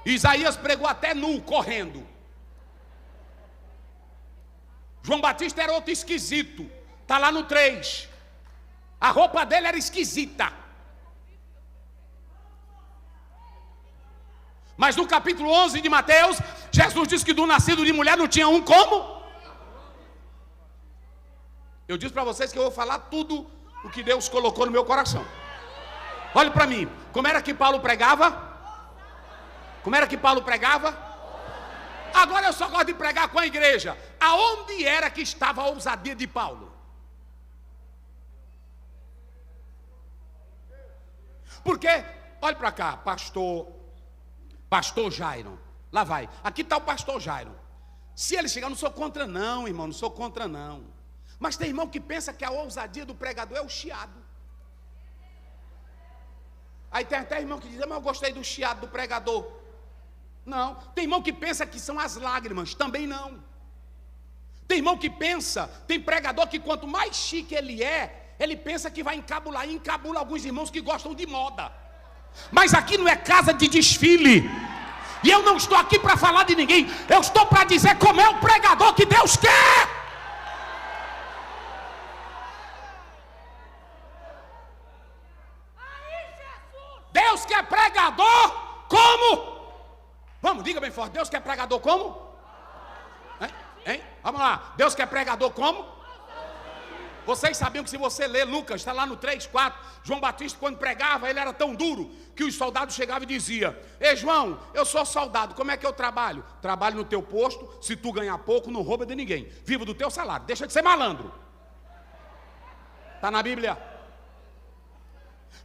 Isaías pregou até nu, correndo. João Batista era outro esquisito. Está lá no 3. A roupa dele era esquisita. Mas no capítulo 11 de Mateus, Jesus disse que do nascido de mulher não tinha um como? Eu disse para vocês que eu vou falar tudo o que Deus colocou no meu coração. Olhe para mim. Como era que Paulo pregava? Como era que Paulo pregava? Agora eu só gosto de pregar com a igreja. Aonde era que estava a ousadia de Paulo? Porque, olhe para cá, pastor Jairo. Lá vai. Aqui está o pastor Jairo. Se ele chegar, não sou contra não, irmão, não sou contra não. Mas tem irmão que pensa que a ousadia do pregador é o chiado. Aí tem até irmão que diz, mas eu gostei do chiado do pregador. Não. Tem irmão que pensa que são as lágrimas. Também não. Tem irmão que pensa, tem pregador que quanto mais chique ele pensa que vai encabular. E encabula alguns irmãos que gostam de moda. Mas aqui não é casa de desfile. E eu não estou aqui para falar de ninguém. Eu estou para dizer como é o pregador que Deus quer. Deus quer pregador como? Vamos, diga bem forte. Deus quer pregador como? Hein? Vamos lá. Deus quer pregador como? Vocês sabiam que se você ler Lucas, está lá no 3, 4, João Batista quando pregava, ele era tão duro, que os soldados chegavam e diziam, ei João, eu sou soldado, como é que eu trabalho? Trabalho no teu posto, se tu ganhar pouco, não rouba de ninguém, viva do teu salário, deixa de ser malandro. Está na Bíblia.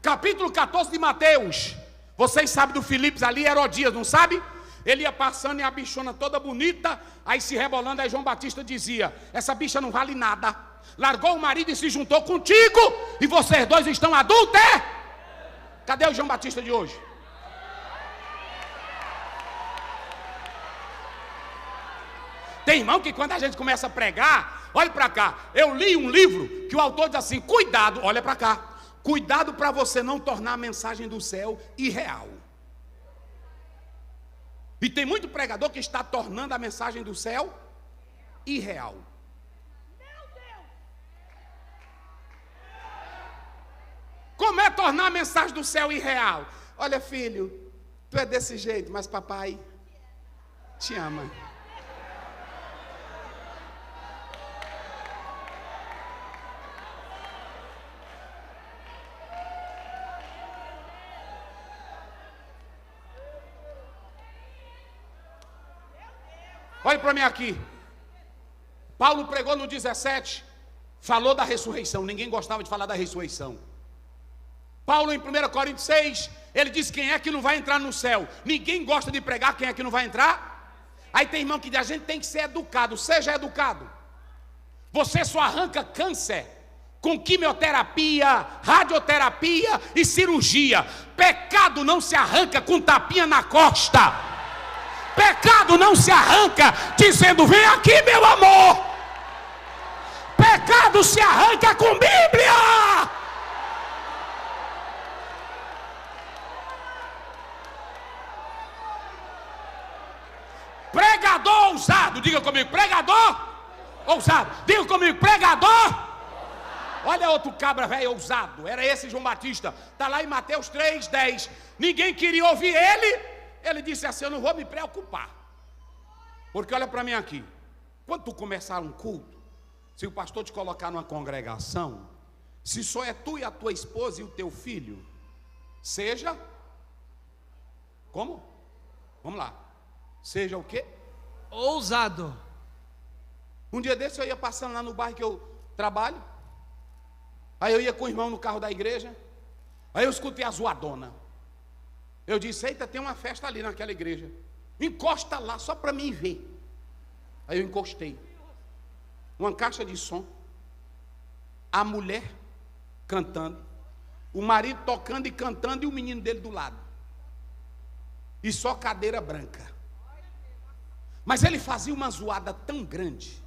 Capítulo 14 de Mateus, vocês sabem do Filipos ali, Herodias, não sabe? Ele ia passando e a bichona toda bonita, aí se rebolando, aí João Batista dizia, essa bicha não vale nada, largou o marido e se juntou contigo, e vocês dois estão adultos, é? Cadê o João Batista de hoje? Tem irmão que quando a gente começa a pregar, olha para cá, eu li um livro que o autor diz assim, cuidado, olha para cá, cuidado para você não tornar a mensagem do céu irreal. E tem muito pregador que está tornando a mensagem do céu irreal. Meu Deus! Como é tornar a mensagem do céu irreal? Olha, filho, tu é desse jeito, mas papai te ama. Olha para mim aqui. Paulo pregou no 17, falou da ressurreição. Ninguém gostava de falar da ressurreição. Paulo em 1 Coríntios 6, ele diz quem é que não vai entrar no céu. Ninguém gosta de pregar quem é que não vai entrar. Aí tem irmão que diz, a gente tem que ser educado. Seja educado. Você só arranca câncer com quimioterapia, radioterapia e cirurgia. Pecado não se arranca com tapinha na costa. Pecado não se arranca dizendo, vem aqui meu amor. Pecado se arranca com Bíblia. Pregador ousado, diga comigo, pregador ousado, diga comigo, pregador. Olha outro cabra velho ousado, era esse João Batista, está lá em Mateus 3, 10. Ninguém queria ouvir ele. Ele disse assim, eu não vou me preocupar. Porque olha para mim aqui. Quando tu começar um culto, se o pastor te colocar numa congregação, se só é tu e a tua esposa e o teu filho, seja... Como? Vamos lá. Seja o quê? Ousado. Um dia desse eu ia passando lá no bairro que eu trabalho. Aí eu ia com o irmão no carro da igreja. Aí eu escutei a zoadona. Eu disse, eita, tem uma festa ali naquela igreja. Encosta lá, só para mim ver. Aí eu encostei. Uma caixa de som. A mulher cantando. O marido tocando e cantando e o menino dele do lado. E só cadeira branca. Mas ele fazia uma zoada tão grande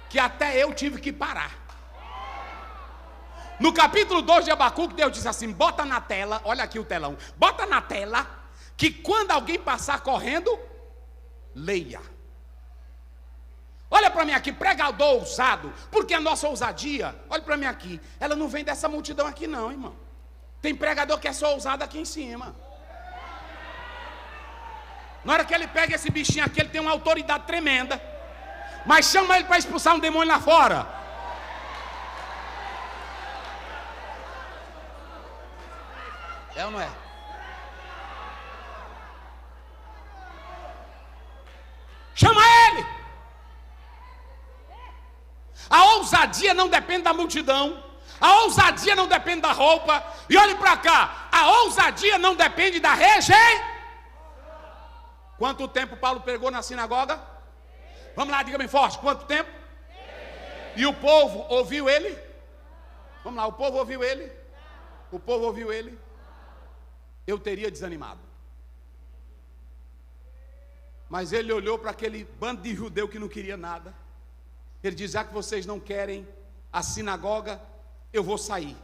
que até eu tive que parar. No capítulo 2 de Abacuque, Deus diz assim, bota na tela, olha aqui o telão, bota na tela, que quando alguém passar correndo, leia. Olha para mim aqui, pregador ousado, porque a nossa ousadia, olha para mim aqui, ela não vem dessa multidão aqui não, irmão. Tem pregador que é só ousado aqui em cima. Na hora que ele pega esse bichinho aqui, ele tem uma autoridade tremenda. Mas chama ele para expulsar um demônio lá fora. É ou não é? Chama ele. A ousadia não depende da multidão. A ousadia não depende da roupa. E olhe para cá. A ousadia não depende da rejeição. Quanto tempo Paulo pregou na sinagoga? Vamos lá, diga bem forte, quanto tempo? E o povo ouviu ele? Vamos lá, o povo ouviu ele? O povo ouviu ele? Eu teria desanimado. Mas ele olhou para aquele bando de judeu que não queria nada. Ele diz: já que vocês não querem a sinagoga, eu vou sair.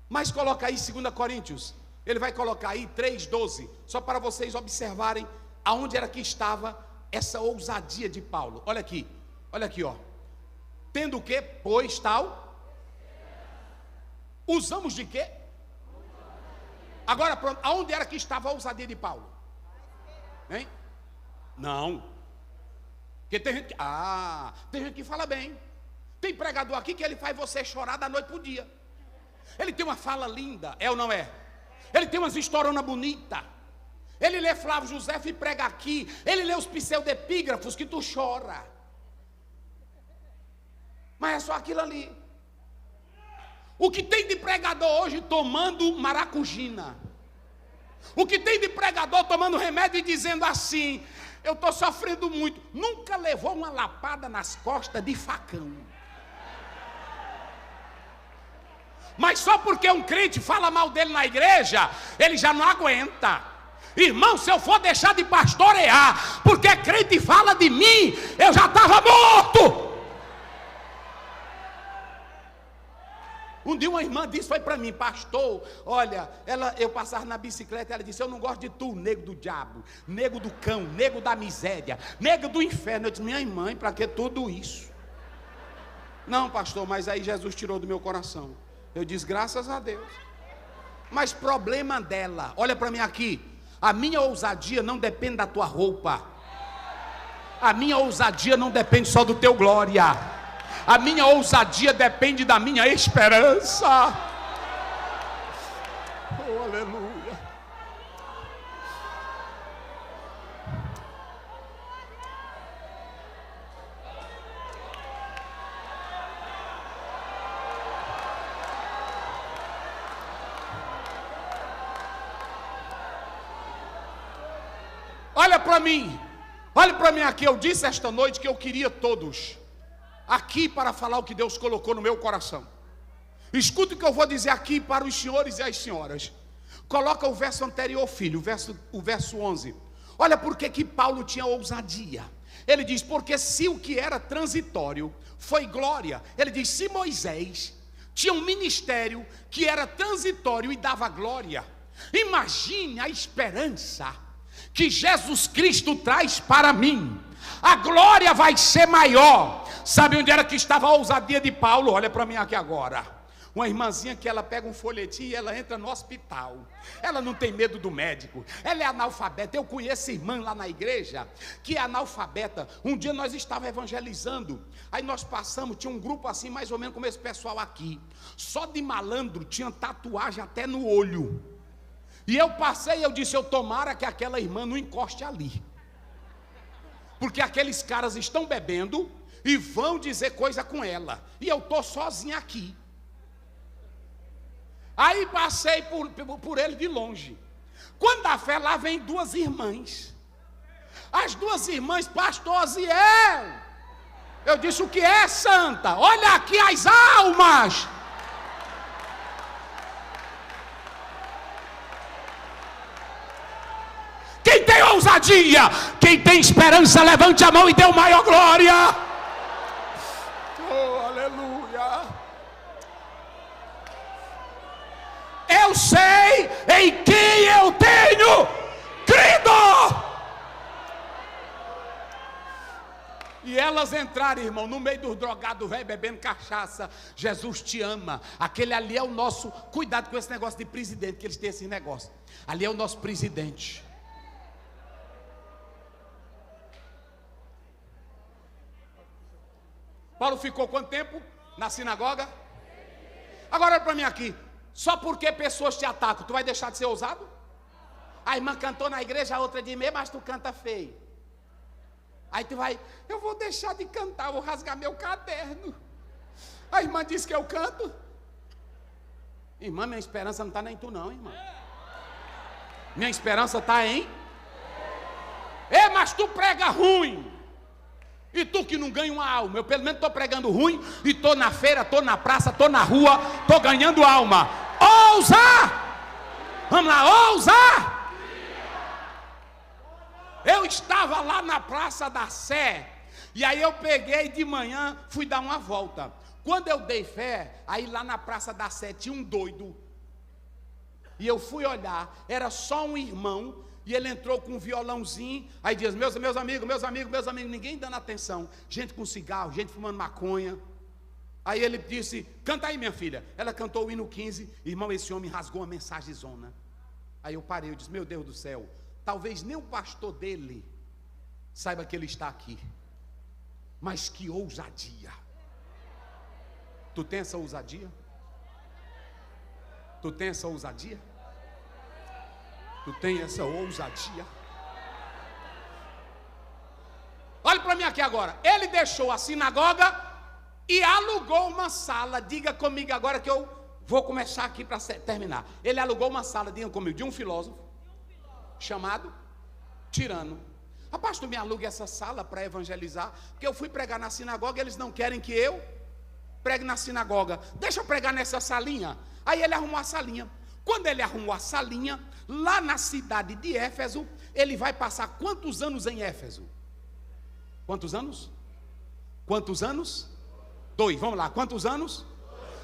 Mas coloca aí 2 Coríntios. Ele vai colocar aí 3:12, só para vocês observarem aonde era que estava essa ousadia de Paulo. Olha aqui, ó. Tendo o que? Pois tal. Usamos de quê? Agora pronto, aonde era que estava a ousadia de Paulo? Hein? Não. Porque tem gente que fala bem. Tem pregador aqui que ele faz você chorar da noite para o dia. Ele tem uma fala linda, é ou não é? Ele tem umas historionas bonitas. Ele lê Flávio José e prega aqui. Ele lê os pseudepígrafos que tu chora. Mas é só aquilo ali. O que tem de pregador hoje tomando maracujina? O que tem de pregador tomando remédio e dizendo assim: eu estou sofrendo muito. Nunca levou uma lapada nas costas de facão. Mas só porque um crente fala mal dele na igreja, ele já não aguenta. Irmão, se eu for deixar de pastorear porque crente fala de mim, eu já estava morto. Um dia uma irmã disse, foi para mim: pastor, olha, eu passava na bicicleta, ela disse: eu não gosto de tu, nego do diabo, nego do cão, nego da miséria, nego do inferno. Eu disse: minha mãe, para que tudo isso? Não, pastor, mas aí Jesus tirou do meu coração. Eu disse: graças a Deus. Mas problema dela, olha para mim aqui. A minha ousadia não depende da tua roupa. A minha ousadia não depende só do teu glória. A minha ousadia depende da minha esperança. Oh, aleluia. Olha para mim. Olha para mim aqui. Eu disse esta noite que eu queria todos aqui para falar o que Deus colocou no meu coração. Escuta o que eu vou dizer aqui para os senhores e as senhoras. Coloca o verso anterior, filho, o verso 11. Olha por que Paulo tinha ousadia. Ele diz: porque se o que era transitório foi glória. Ele diz: se Moisés tinha um ministério que era transitório e dava glória, imagine a esperança que Jesus Cristo traz para mim. A glória vai ser maior. Sabe onde era que estava a ousadia de Paulo? Olha para mim aqui agora. Uma irmãzinha que ela pega um folhetim e ela entra no hospital. Ela não tem medo do médico. Ela é analfabeta. Eu conheço irmã lá na igreja que é analfabeta. Um dia nós estávamos evangelizando. Aí nós passamos, tinha um grupo assim, mais ou menos como esse pessoal aqui. Só de malandro, tinha tatuagem até no olho. E eu passei e eu disse: eu tomara que aquela irmã não encoste ali. Porque aqueles caras estão bebendo e vão dizer coisa com ela. E eu estou sozinha aqui. Aí passei por ele de longe. Quando a fé, lá vem duas irmãs. As duas irmãs: pastor Aziel. Eu disse: o que é, santa? Olha aqui as almas. Quem tem ousadia, quem tem esperança, levante a mão e dê o maior glória. Oh, aleluia. Eu sei em quem eu tenho crido. E elas entraram, irmão, no meio dos drogados velho bebendo cachaça. Jesus te ama. Aquele ali é o nosso. Cuidado com esse negócio de presidente, que eles têm esse negócio. Ali é o nosso presidente. Paulo ficou quanto tempo na sinagoga? Agora olha para mim aqui. Só porque pessoas te atacam, tu vai deixar de ser ousado? A irmã cantou na igreja, a outra de meia, mas tu canta feio. Aí tu vai: eu vou deixar de cantar, vou rasgar meu caderno. A irmã disse que eu canto. Irmã, minha esperança não está nem em tu não, irmã. Minha esperança está em... mas tu prega ruim. E tu que não ganha uma alma, eu pelo menos estou pregando ruim, e estou na feira, estou na praça, estou na rua, estou ganhando alma. Ousa! Vamos lá, ousa! Eu estava lá na Praça da Sé, e aí eu peguei de manhã, fui dar uma volta. Quando eu dei fé, aí lá na Praça da Sé tinha um doido, e eu fui olhar, era só um irmão, e ele entrou com um violãozinho, aí diz, meus amigos, ninguém dando atenção, gente com cigarro, gente fumando maconha. Aí ele disse, canta aí minha filha. Ela cantou o hino 15, irmão, esse homem rasgou uma mensagezona. Aí eu parei, eu disse, meu Deus do céu, talvez nem o pastor dele saiba que ele está aqui, mas que ousadia. Tu tem essa ousadia? Tu tem essa ousadia? Tu tem essa ousadia? Olha para mim aqui agora. Ele deixou a sinagoga e alugou uma sala. Diga comigo agora que eu vou começar aqui para terminar. Ele alugou uma sala, diga comigo, de um filósofo chamado Tirano. Rapaz, tu me aluga essa sala para evangelizar, porque eu fui pregar na sinagoga, eles não querem que eu pregue na sinagoga. Deixa eu pregar nessa salinha. Aí ele arrumou a salinha. Quando ele arrumou a salinha, lá na cidade de Éfeso, ele vai passar quantos anos em Éfeso? Quantos anos? Quantos anos? 2, vamos lá, quantos anos?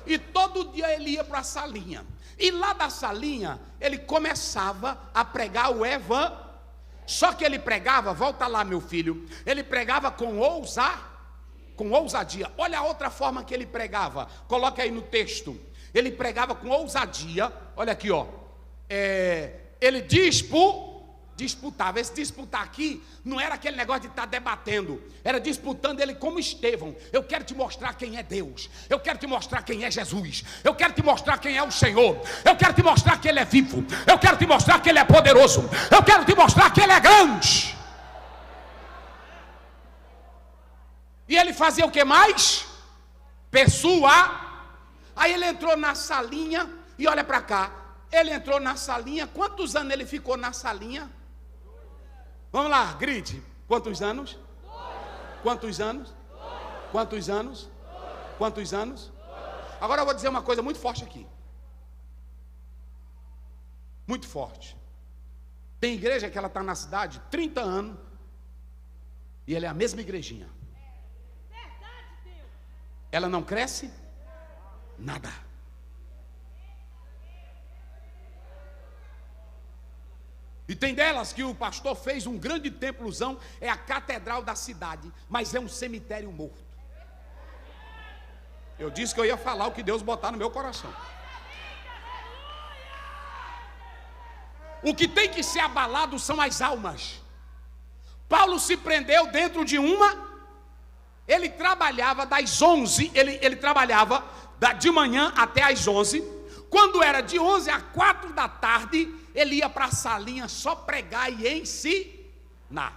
E todo dia ele ia para a salinha, e lá da salinha, ele começava a pregar o evangelho. Só que ele pregava, volta lá meu filho, ele pregava com ousadia. Olha a outra forma que ele pregava, coloca aí no texto. Ele pregava com ousadia, olha aqui ó, ele disputava. Esse disputar aqui não era aquele negócio de estar debatendo, era disputando ele como Estevão. Eu quero te mostrar quem é Deus, eu quero te mostrar quem é Jesus, eu quero te mostrar quem é o Senhor, eu quero te mostrar que Ele é vivo, eu quero te mostrar que Ele é poderoso, eu quero te mostrar que Ele é grande. E ele fazia o que mais? Aí ele entrou na salinha, e olha para cá, ele entrou na salinha, quantos anos ele ficou na salinha? Vamos lá, grite, quantos anos? Quantos anos? Quantos anos? Quantos anos? Agora eu vou dizer uma coisa muito forte aqui, muito forte. Tem igreja que ela está na cidade 30 anos, e ela é a mesma igrejinha. Ela não cresce nada. E tem delas que o pastor fez um grande templozão, é a catedral da cidade, mas é um cemitério morto. Eu disse que eu ia falar o que Deus botar no meu coração. O que tem que ser abalado são as almas. Paulo se prendeu dentro de uma. Ele trabalhava das 11, ele trabalhava de manhã até as 11. Quando era de 11 a 4 da tarde, ele ia para a salinha só pregar e ensinar.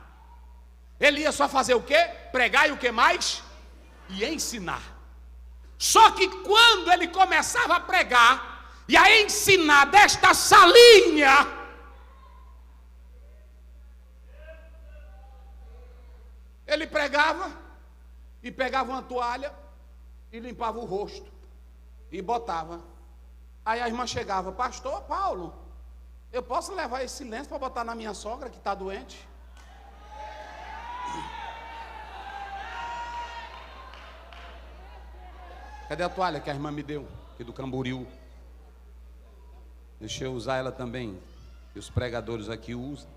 Ele ia só fazer o quê? Pregar e o que mais? E ensinar. Só que quando ele começava a pregar e a ensinar desta salinha, ele pregava e pegava uma toalha e limpava o rosto e botava. Aí a irmã chegava, pastor Paulo, eu posso levar esse lenço para botar na minha sogra que está doente? Cadê a toalha que a irmã me deu aqui do Camboriú? Deixa eu usar ela também, que os pregadores aqui usam.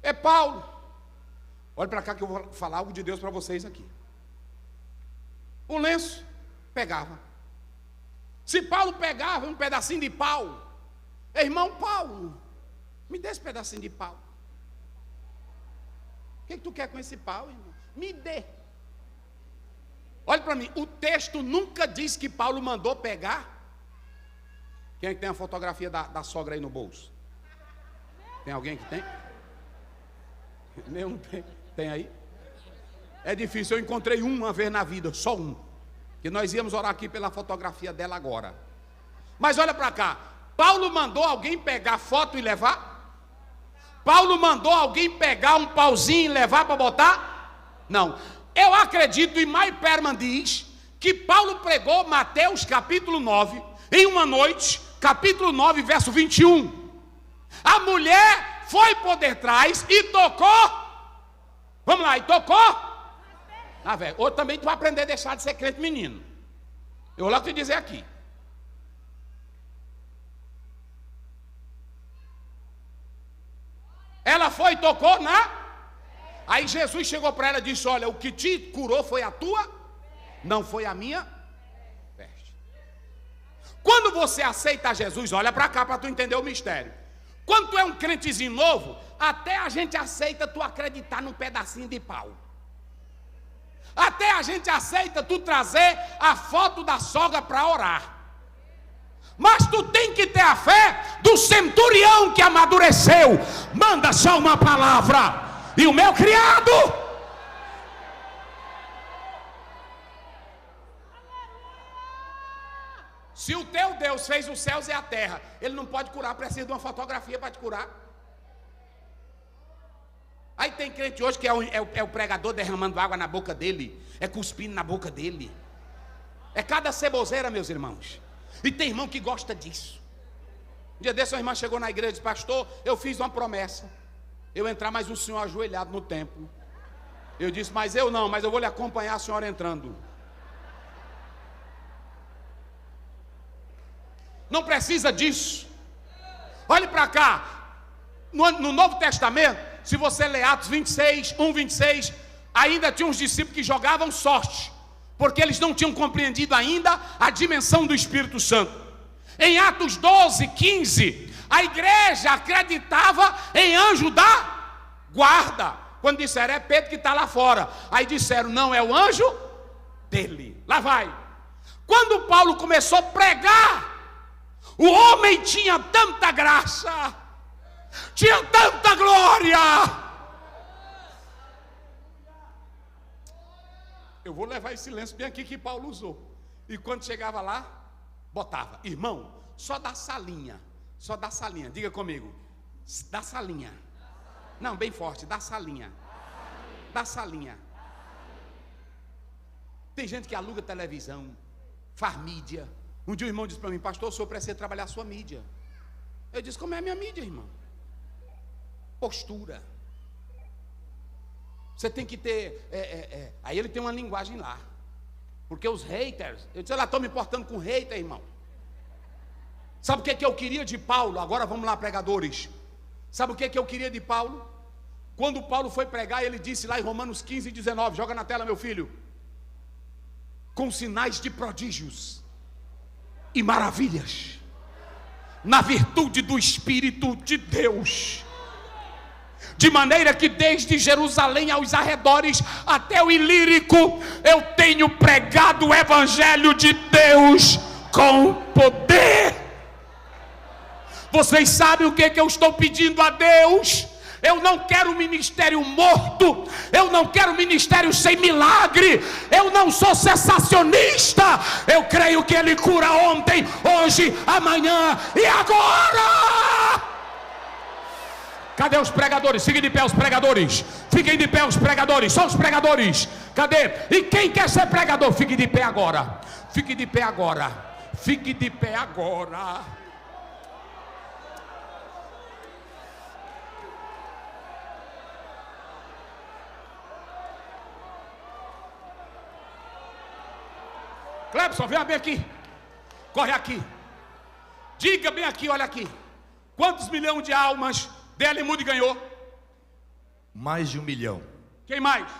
É Paulo. Olha para cá que eu vou falar algo de Deus para vocês aqui. O lenço pegava. Se Paulo pegava um pedacinho de pau, irmão Paulo, me dê esse pedacinho de pau. O que tu quer com esse pau, irmão? Me dê. Olha para mim, o texto nunca diz que Paulo mandou pegar. Quem é que tem a fotografia da sogra aí no bolso? Tem alguém que tem? Nenhum tem. Tem aí? É difícil, eu encontrei uma vez na vida, só um. Que nós íamos orar aqui pela fotografia dela agora. Mas olha para cá, Paulo mandou alguém pegar foto e levar? Paulo mandou alguém pegar um pauzinho e levar para botar? Não. Eu acredito, e Maiperman diz, que Paulo pregou Mateus capítulo 9, em uma noite, capítulo 9, verso 21. A mulher foi por detrás e tocou. Vamos lá, e tocou? Ah, velho, ou também tu vai aprender a deixar de ser crente menino. Eu vou logo te dizer aqui. Ela foi e tocou na... Aí Jesus chegou para ela e disse: olha, o que te curou foi a tua, não foi a minha veste. Quando você aceita Jesus, olha para cá para tu entender o mistério. Quando tu é um crentezinho novo, até a gente aceita tu acreditar num pedacinho de pau. Até a gente aceita tu trazer a foto da sogra para orar. Mas tu tem que ter a fé do centurião que amadureceu. Manda só uma palavra e o meu criado. Se o teu Deus fez os céus e a terra, ele não pode curar, precisa de uma fotografia para te curar. Aí tem crente hoje que é o pregador derramando água na boca dele, é cuspindo na boca dele. É cada ceboseira, meus irmãos. E tem irmão que gosta disso. Um dia desse, uma irmã chegou na igreja e disse: pastor, eu fiz uma promessa, eu entrar mais um senhor ajoelhado no templo. Eu disse: mas eu não, mas eu vou lhe acompanhar a senhora entrando. Não precisa disso. Olhe para cá. No Novo Testamento, se você ler Atos 26, 1:26, ainda tinha uns discípulos que jogavam sorte, porque eles não tinham compreendido ainda a dimensão do Espírito Santo. Em Atos 12, 15, a igreja acreditava em anjo da guarda. Quando disseram: é Pedro que está lá fora. Aí disseram: não, é o anjo dele. Lá vai. Quando Paulo começou a pregar, o homem tinha tanta graça, tinha tanta glória. Eu vou levar esse lenço bem aqui que Paulo usou. E quando chegava lá, botava. Irmão, só dá salinha. Só dá salinha. Diga comigo. Dá salinha. Não, bem forte. Dá salinha. Dá salinha. Tem gente que aluga televisão, faz mídia. Um dia o irmão disse para mim: pastor, o senhor precisa trabalhar a sua mídia. Eu disse: como é a minha mídia, irmão? Postura. Você tem que ter... Aí ele tem uma linguagem lá. Porque os haters... Eu disse: lá, estou me importando com hater, irmão. Sabe o que eu queria de Paulo? Agora vamos lá, pregadores. Sabe o que eu queria de Paulo? Quando Paulo foi pregar, ele disse lá em Romanos 15, 19... Joga na tela, meu filho. Com sinais de prodígios e maravilhas, na virtude do Espírito de Deus, de maneira que desde Jerusalém aos arredores até o Ilírico eu tenho pregado o Evangelho de Deus com poder. Vocês sabem o que eu estou pedindo a Deus? Eu não quero ministério morto, eu não quero ministério sem milagre, eu não sou cessacionista. Eu creio que Ele cura ontem, hoje, amanhã e agora. Cadê os pregadores? Fiquem de pé os pregadores. Fiquem de pé os pregadores, só os pregadores. Cadê? E quem quer ser pregador? Fique de pé agora. Fique de pé agora. Fique de pé agora. Clebson, vem bem aqui. Corre aqui. Diga bem aqui, olha aqui. Quantos milhões de almas D.L. Moody ganhou? Mais de 1 milhão. Quem mais?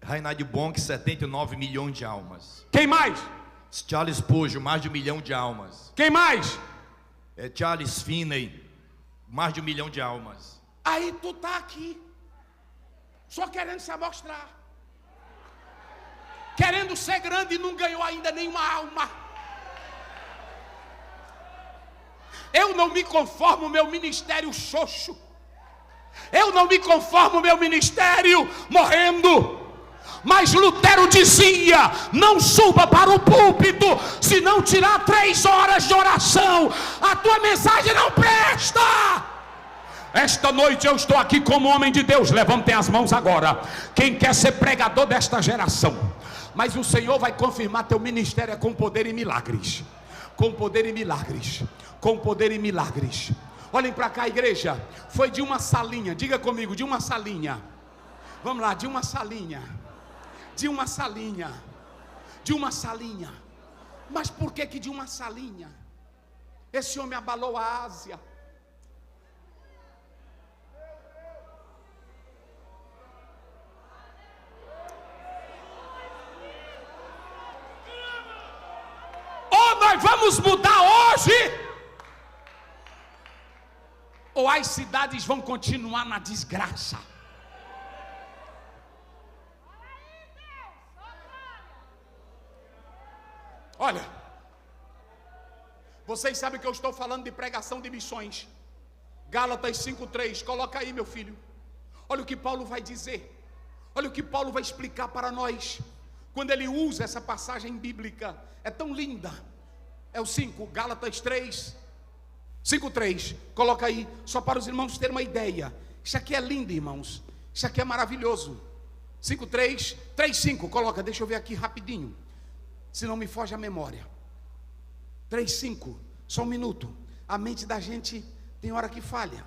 Reinhard Bonk, 79 milhões de almas. Quem mais? Charles Spurgeon, mais de 1 milhão de almas. Quem mais? Charles Finney, mais de 1 milhão de almas. Aí tu tá aqui, só querendo se amostrar, querendo ser grande e não ganhou ainda nenhuma alma. Eu não me conformo meu ministério xoxo. Eu não me conformo meu ministério morrendo. Mas Lutero dizia: não suba para o púlpito se não tirar 3 horas de oração. A tua mensagem não presta. Esta noite eu estou aqui como homem de Deus. Levantem as mãos agora. Quem quer ser pregador desta geração? Mas o Senhor vai confirmar teu ministério com poder e milagres. Com poder e milagres. Com poder e milagres. Olhem para cá, igreja. Foi de uma salinha. Diga comigo, de uma salinha. Vamos lá, de uma salinha. De uma salinha. De uma salinha. Mas por que de uma salinha? Esse homem abalou a Ásia. Ou nós vamos mudar hoje, ou as cidades vão continuar na desgraça. Olha, vocês sabem que eu estou falando de pregação de missões. Gálatas 5:3, coloca aí, meu filho. Olha o que Paulo vai dizer. Olha o que Paulo vai explicar para nós. Quando ele usa essa passagem bíblica, é tão linda. É o 5, Gálatas 5:3, coloca aí, só para os irmãos terem uma ideia. Isso aqui é lindo, irmãos. Isso aqui é maravilhoso. 5:3, 3:5, coloca, deixa eu ver aqui rapidinho, se não me foge a memória. 3:5, só um minuto. A mente da gente tem hora que falha,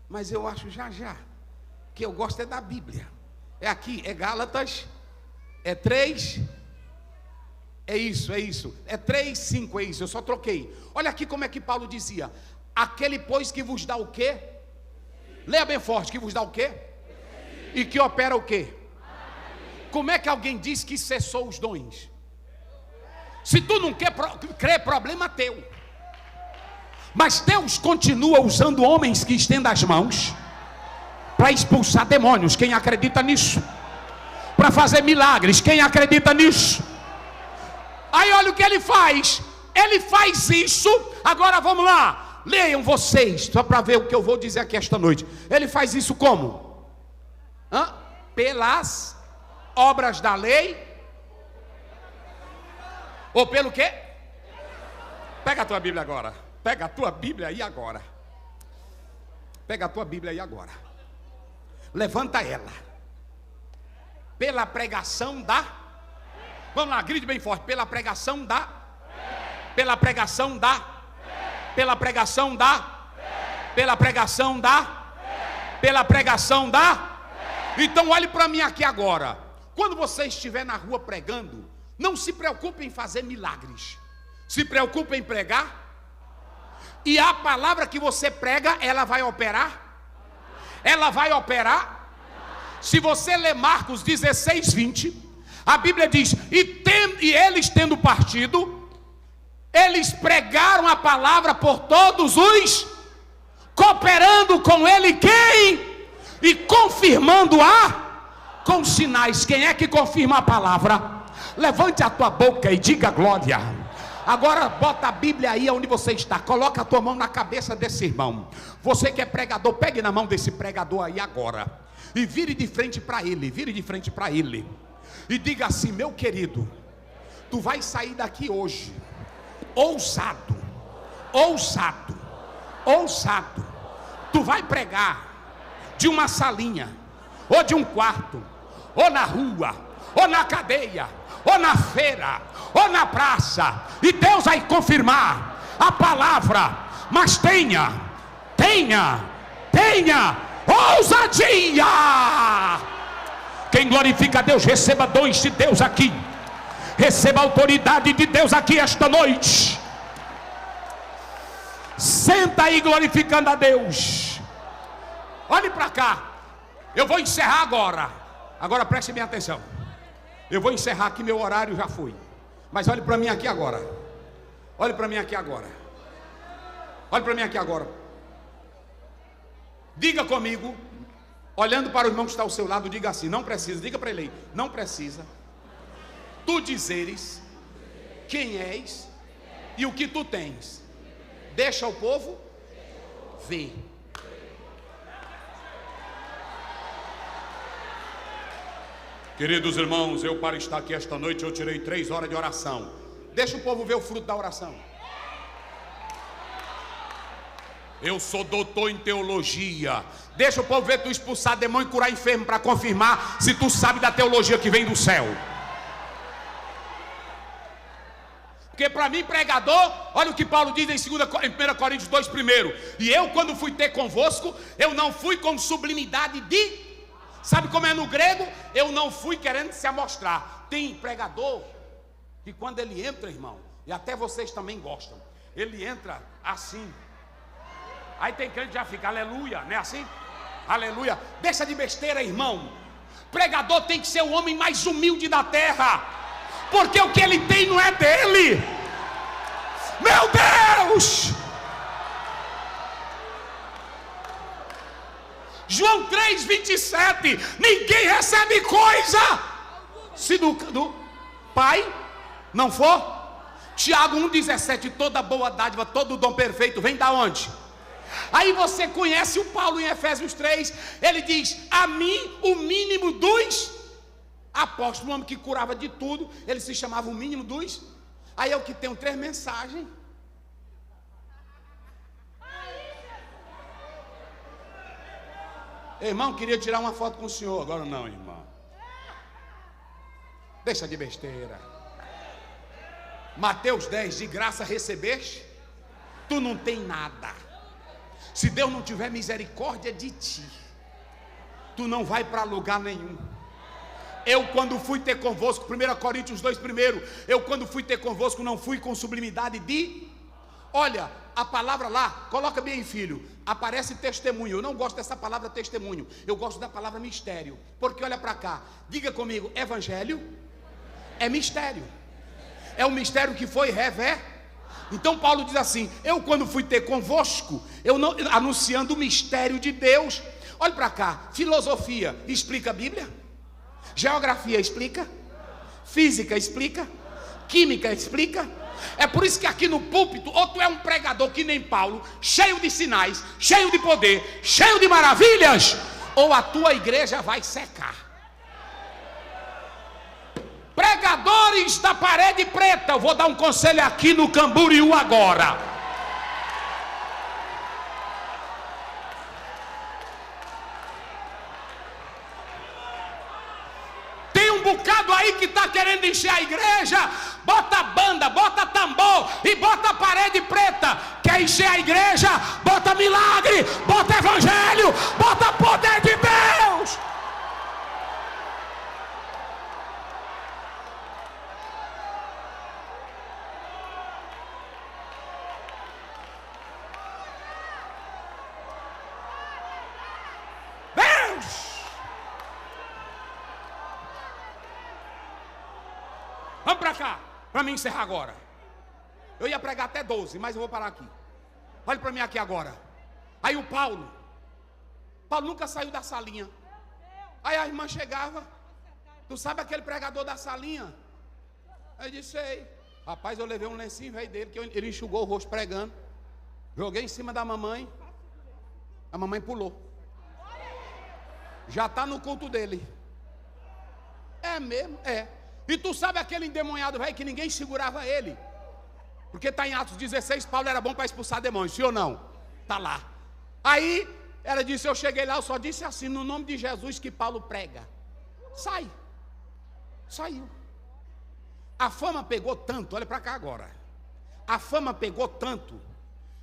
mas eu acho já que eu gosto é da Bíblia. É aqui, é Gálatas, é 3, é isso, é 3:5, é isso, eu só troquei. Olha aqui como é que Paulo dizia: aquele pois que vos dá o quê? Leia bem forte, que vos dá o quê? E que opera o quê? Como é que alguém diz que cessou os dons? Se tu não quer crer, problema teu. Mas Deus continua usando homens que estendam as mãos para expulsar demônios. Quem acredita nisso? Para fazer milagres. Quem acredita nisso? Aí olha o que ele faz. Ele faz isso. Agora vamos lá, leiam vocês, só para ver o que eu vou dizer aqui esta noite. Ele faz isso como? Pelas obras da lei, ou pelo quê? Pega a tua Bíblia agora. Pega a tua Bíblia aí agora. Pega a tua Bíblia aí agora. Levanta ela. Pela pregação da... Vamos lá, grite bem forte. Pela pregação da... Pela pregação da... Pela pregação da... Pela pregação da... Pela pregação da... Então olhe para mim aqui agora. Quando você estiver na rua pregando, não se preocupe em fazer milagres. Se preocupe em pregar. E a palavra que você prega, ela vai operar? Ela vai operar? Se você ler Marcos 16:20, a Bíblia diz: e eles tendo partido, eles pregaram a palavra por todos os, cooperando com ele quem? E confirmando-a com sinais. Quem é que confirma a palavra? Levante a tua boca e diga glória. Agora bota a Bíblia aí onde você está. Coloca a tua mão na cabeça desse irmão. Você que é pregador, pegue na mão desse pregador aí agora e vire de frente para ele. Vire de frente para ele e diga assim: meu querido, tu vai sair daqui hoje ousado, ousado, ousado. Tu vai pregar de uma salinha, ou de um quarto, ou na rua, ou na cadeia, ou na feira, ou na praça, e Deus vai confirmar a palavra. Mas tenha ousadia. Quem glorifica a Deus, receba dons de Deus aqui, receba a autoridade de Deus aqui esta noite. Senta aí glorificando a Deus. Olhe para cá. Eu vou encerrar agora. Agora preste bem atenção. Eu vou encerrar aqui, meu horário já foi. Mas olhe para mim aqui agora. Olhe para mim aqui agora. Olhe para mim aqui agora. Diga comigo, olhando para o irmão que está ao seu lado, diga assim: não precisa, diga para ele aí, não precisa tu dizeres quem és e o que tu tens. Deixa o povo ver. Queridos irmãos, eu para estar aqui esta noite, eu tirei 3 horas de oração. Deixa o povo ver o fruto da oração. Eu sou doutor em teologia. Deixa o povo ver tu expulsar demônio e curar enfermo para confirmar se tu sabe da teologia que vem do céu. Porque para mim, pregador, olha o que Paulo diz em 1 Coríntios 2, primeiro. E eu, quando fui ter convosco, eu não fui com sublimidade de... Sabe como é no grego? Eu não fui querendo se amostrar. Tem pregador que quando ele entra, irmão, e até vocês também gostam, ele entra assim. Aí tem crente que já fica, aleluia, não é assim? Aleluia. Deixa de besteira, irmão. Pregador tem que ser o homem mais humilde da terra, porque o que ele tem não é dele. Meu Deus! João 3:27. Ninguém recebe coisa se do Pai não for. Tiago 1:17. Toda boa dádiva, todo dom perfeito vem da onde? Aí você conhece o Paulo em Efésios 3. Ele diz: a mim o mínimo dos apóstolos. Um homem que curava de tudo, ele se chamava o mínimo dos. Aí eu que tenho 3 mensagens. Irmão, queria tirar uma foto com o senhor. Agora não, irmão. Deixa de besteira. Mateus 10. De graça recebeste, tu não tem nada. Se Deus não tiver misericórdia de ti, tu não vai para lugar nenhum. Eu quando fui ter convosco, 1 Coríntios 2 primeiro, eu quando fui ter convosco não fui com sublimidade de... Olha, a palavra lá, coloca bem aí, filho, aparece testemunho. Eu não gosto dessa palavra testemunho, eu gosto da palavra mistério. Porque olha para cá, diga comigo, evangelho é mistério. É um mistério que foi revelado. Então Paulo diz assim: eu quando fui ter convosco, eu não anunciando o mistério de Deus. Olha para cá, filosofia explica a Bíblia? Geografia explica? Física explica? Química explica? É por isso que aqui no púlpito, ou tu é um pregador que nem Paulo, cheio de sinais, cheio de poder, cheio de maravilhas, ou a tua igreja vai secar. Pregadores da parede preta, eu vou dar um conselho aqui no Camboriú agora. Tem um bocado aí que está querendo encher a igreja. Bota banda, bota tambor e bota parede preta. Quer encher a igreja? Bota milagre, bota evangelho, bota poder de Deus. Vamos para cá, para mim encerrar agora. Eu ia pregar até 12, mas eu vou parar aqui. Olha para mim aqui agora. Aí o Paulo nunca saiu da salinha. Aí a irmã chegava: tu sabe aquele pregador da salinha? Aí eu disse: ei. Rapaz, eu levei um lencinho velho dele, que ele enxugou o rosto pregando. Joguei em cima da mamãe. A mamãe pulou. Já está no culto dele. É mesmo? É. E tu sabe aquele endemoniado velho que ninguém segurava ele? Porque está em Atos 16, Paulo era bom para expulsar demônios, sim ou não? Está lá. Aí ela disse: eu cheguei lá, eu só disse assim, no nome de Jesus que Paulo prega. Sai. Saiu. A fama pegou tanto, olha para cá agora. A fama pegou tanto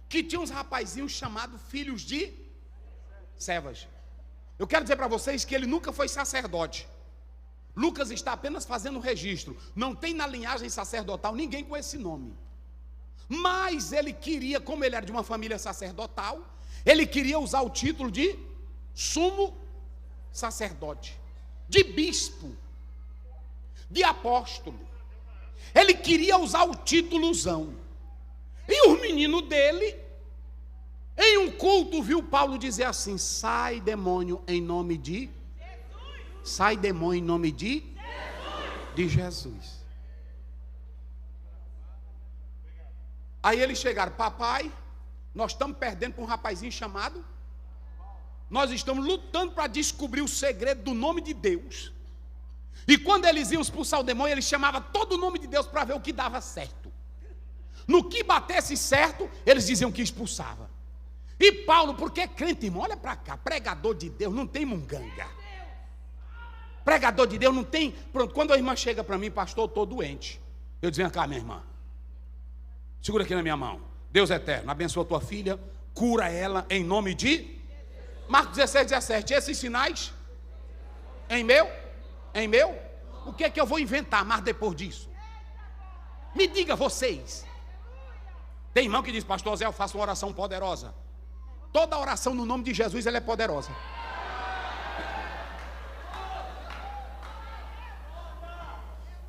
que tinha uns rapazinhos chamados filhos de Cefas. Eu quero dizer para vocês que ele nunca foi sacerdote. Lucas está apenas fazendo um registro. Não tem na linhagem sacerdotal ninguém com esse nome. Mas ele queria, como ele era de uma família sacerdotal, ele queria usar o título de sumo sacerdote, de bispo, de apóstolo. Ele queria usar o títulozão. E o menino dele, em um culto, viu Paulo dizer assim: sai demônio em nome de... Sai demônio em nome de Jesus. De Jesus. Aí eles chegaram: papai, nós estamos perdendo para um rapazinho chamado. Nós estamos lutando para descobrir o segredo do nome de Deus. E quando eles iam expulsar o demônio, eles chamavam todo o nome de Deus para ver o que dava certo. No que batesse certo, eles diziam que expulsava. E Paulo, porque crente, irmão, olha para cá, pregador de Deus não tem munganga. Pregador de Deus não tem. Pronto, quando a irmã chega para mim, pastor, eu estou doente. Eu dizia, cá, minha irmã, segura aqui na minha mão. Deus eterno, abençoa tua filha, cura ela em nome de Marcos 16:17. Esses sinais em meu, o que é que eu vou inventar mais depois disso? Me diga vocês. Tem irmão que diz, pastor Zé, eu faço uma oração poderosa. Toda oração no nome de Jesus, ela é poderosa.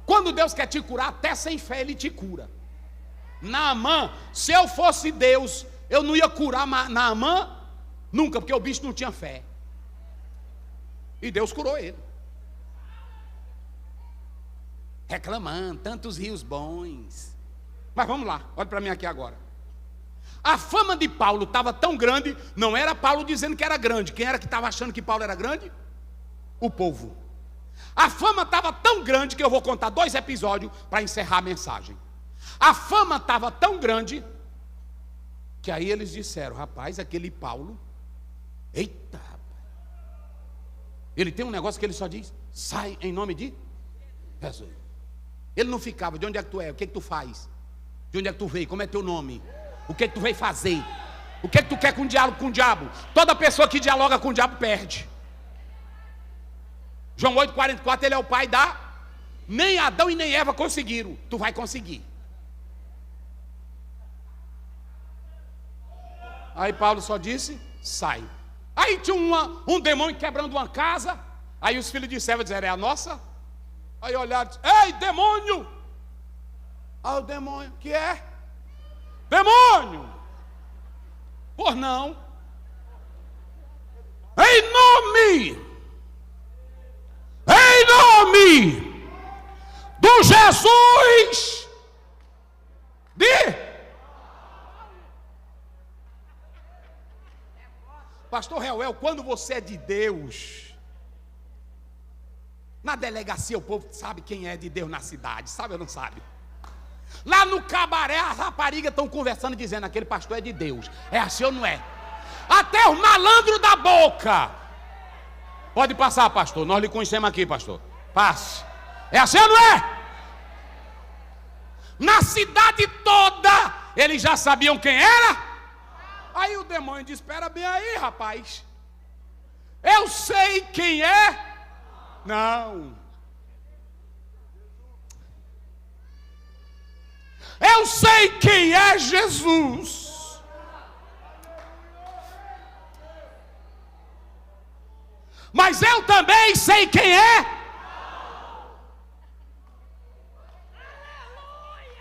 Quando Deus quer te curar, até sem fé Ele te cura. Naamã, se eu fosse Deus, eu não ia curar Naamã nunca, porque o bicho não tinha fé. E Deus curou ele. Reclamando, tantos rios bons. Mas vamos lá, olha para mim aqui agora. A fama de Paulo estava tão grande, não era Paulo dizendo que era grande. Quem era que estava achando que Paulo era grande? O povo. A fama estava tão grande que eu vou contar 2 episódios para encerrar a mensagem. A fama estava tão grande que aí eles disseram, rapaz, aquele Paulo, eita, rapaz, ele tem um negócio que ele só diz, sai em nome de Jesus. Ele não ficava, de onde é que tu é, o que é que tu faz, de onde é que tu veio, como é teu nome, o que é que tu veio fazer, o que é que tu quer com o diálogo com o diabo. Toda pessoa que dialoga com o diabo perde. João 8,44, ele é o pai da... Nem Adão e nem Eva conseguiram, tu vai conseguir. Aí Paulo só disse, sai. Aí tinha um demônio quebrando uma casa. Aí os filhos de Seva disseram, é a nossa? Aí olharam e disseram, ei, demônio! Aí o demônio, que é? Demônio! Por não. Em nome do Jesus de... Pastor Reuel, quando você é de Deus, na delegacia o povo sabe quem é de Deus na cidade, sabe ou não sabe? Lá no cabaré as raparigas estão conversando dizendo, aquele pastor é de Deus, é assim ou não é? Até os malandros da boca. Pode passar, pastor, nós lhe conhecemos aqui, pastor, passe. É assim ou não é? Na cidade toda eles já sabiam quem era. Aí o demônio disse, espera bem aí, rapaz, eu sei quem é. Não, eu sei quem é Jesus. Mas eu também sei quem é.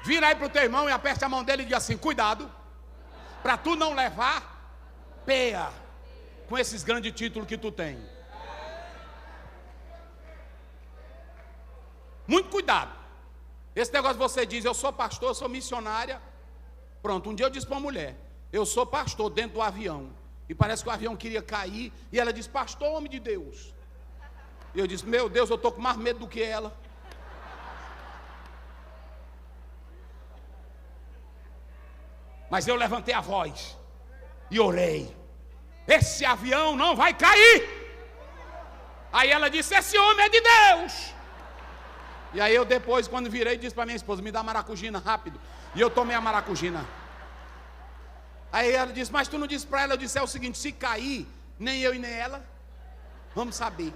Vira aí para o teu irmão e aperte a mão dele e diga assim, cuidado, para tu não levar peia com esses grandes títulos que tu tem. Muito cuidado. Esse negócio você diz, eu sou pastor, eu sou missionária. Pronto, um dia eu disse para uma mulher, eu sou pastor dentro do avião. E parece que o avião queria cair. E ela disse, pastor, homem de Deus. E eu disse, meu Deus, eu estou com mais medo do que ela. Mas eu levantei a voz e orei, esse avião não vai cair. Aí ela disse, esse homem é de Deus. E aí eu depois, quando virei, disse para minha esposa, me dá maracujina rápido. E eu tomei a maracujina. Aí ela disse, mas tu não disse para ela? Eu disse, é o seguinte, se cair, nem eu e nem ela vamos saber.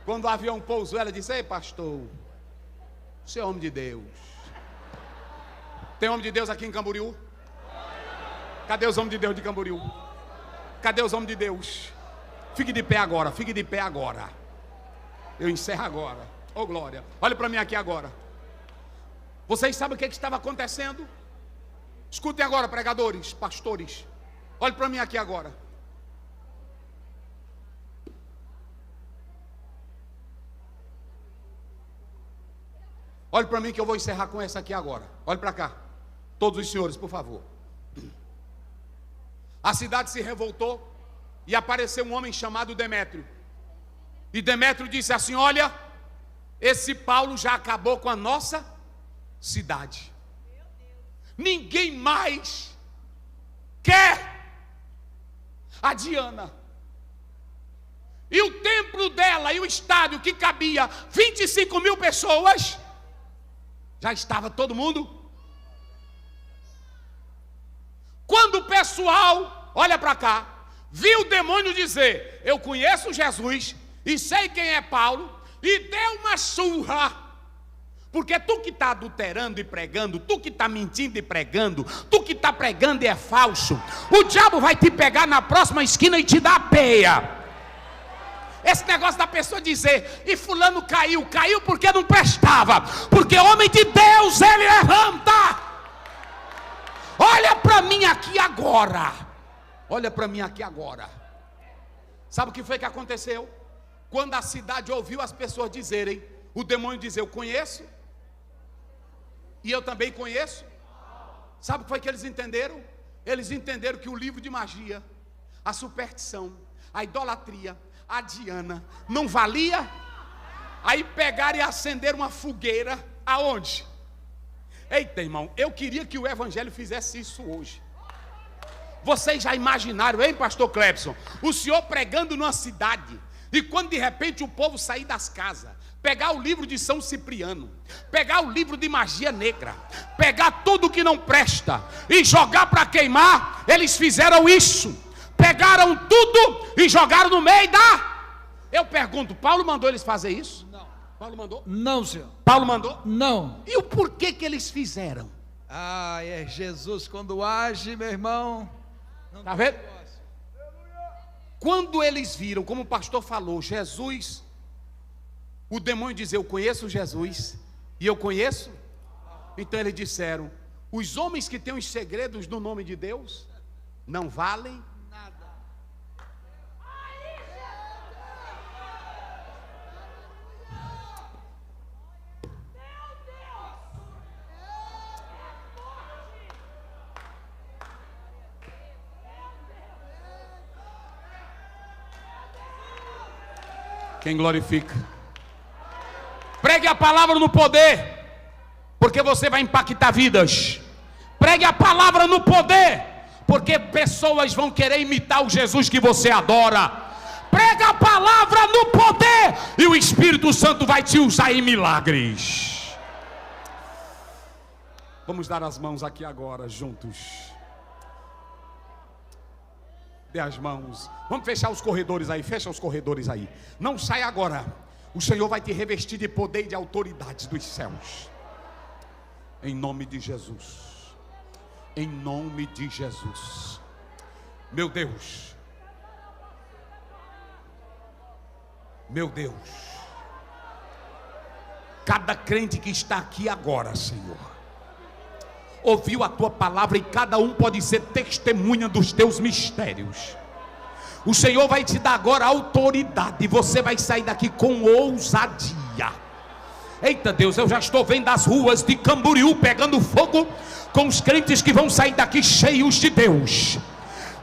Quando o avião pousou, ela disse, ei pastor, você é homem de Deus. Tem homem de Deus aqui em Camboriú? Cadê os homens de Deus de Camboriú? Cadê os homens de Deus? Fique de pé agora, fique de pé agora. Eu encerro agora. Oh glória, olha para mim aqui agora. Vocês sabem o que estava acontecendo? Escutem agora, pregadores, pastores. Olhe para mim aqui agora. Olhe para mim que eu vou encerrar com essa aqui agora. Olhe para cá. Todos os senhores, por favor. A cidade se revoltou e apareceu um homem chamado Demétrio. E Demétrio disse assim, olha, esse Paulo já acabou com a nossa cidade. Ninguém mais quer a Diana. E o templo dela e o estádio que cabia 25 mil pessoas, já estava todo mundo. Quando o pessoal, olha para cá, viu o demônio dizer: eu conheço Jesus e sei quem é Paulo, e deu uma surra. Porque tu que está adulterando e pregando, tu que está mentindo e pregando, tu que está pregando e é falso, o diabo vai te pegar na próxima esquina e te dar a peia. Esse negócio da pessoa dizer: e fulano caiu porque não prestava, porque homem de Deus ele levanta. Olha para mim aqui agora, olha para mim aqui agora. Sabe o que foi que aconteceu? Quando a cidade ouviu as pessoas dizerem, o demônio dizer: eu conheço, e eu também conheço. Sabe o que foi que eles entenderam? Eles entenderam que o livro de magia, a superstição, a idolatria, a Diana não valia. Aí pegaram e acenderam uma fogueira. Aonde? Eita, irmão, eu queria que o evangelho fizesse isso hoje. Vocês já imaginaram, hein, pastor Clebson? O senhor pregando numa cidade, e quando de repente o povo sair das casas, pegar o livro de São Cipriano, pegar o livro de magia negra, pegar tudo que não presta e jogar para queimar. Eles fizeram isso, pegaram tudo e jogaram no meio da... Eu pergunto, Paulo mandou eles fazer isso? Não. Paulo mandou? Não, senhor. Paulo mandou? Não. E o porquê que eles fizeram? Ah, é Jesus quando age, meu irmão. Está vendo? Quando eles viram, como o pastor falou, Jesus, o demônio dizer: eu conheço Jesus e eu conheço. Então eles disseram: os homens que têm os segredos do nome de Deus não valem nada. Quem glorifica? Pregue a palavra no poder, porque você vai impactar vidas. Pregue a palavra no poder, porque pessoas vão querer imitar o Jesus que você adora. Prega a palavra no poder, e o Espírito Santo vai te usar em milagres. Vamos dar as mãos aqui agora, juntos. Dê as mãos. Vamos fechar os corredores aí. Fecha os corredores aí. Não sai agora. O Senhor vai te revestir de poder e de autoridade dos céus. Em nome de Jesus. Em nome de Jesus. Meu Deus. Meu Deus. Cada crente que está aqui agora, Senhor, ouviu a tua palavra, e cada um pode ser testemunha dos teus mistérios. O Senhor vai te dar agora autoridade, e você vai sair daqui com ousadia. Eita Deus, eu já estou vendo as ruas de Camboriú pegando fogo, com os crentes que vão sair daqui cheios de Deus.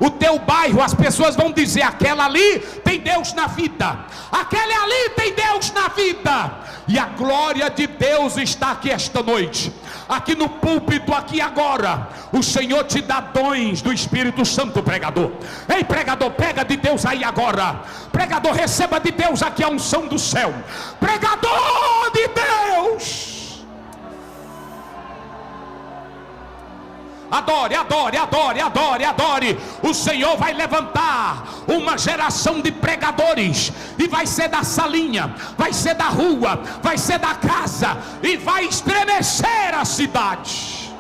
O teu bairro, as pessoas vão dizer: aquela ali tem Deus na vida, aquele ali tem Deus na vida. E a glória de Deus está aqui esta noite, aqui no púlpito, aqui agora. O Senhor te dá dons do Espírito Santo, pregador. Ei, pregador, pega de Deus aí agora. Pregador, receba de Deus aqui a unção do céu. Pregador de Deus. Adore, adore, adore, adore, adore. O Senhor vai levantar uma geração de pregadores, e vai ser da salinha, vai ser da rua, vai ser da casa, e vai estremecer a cidade.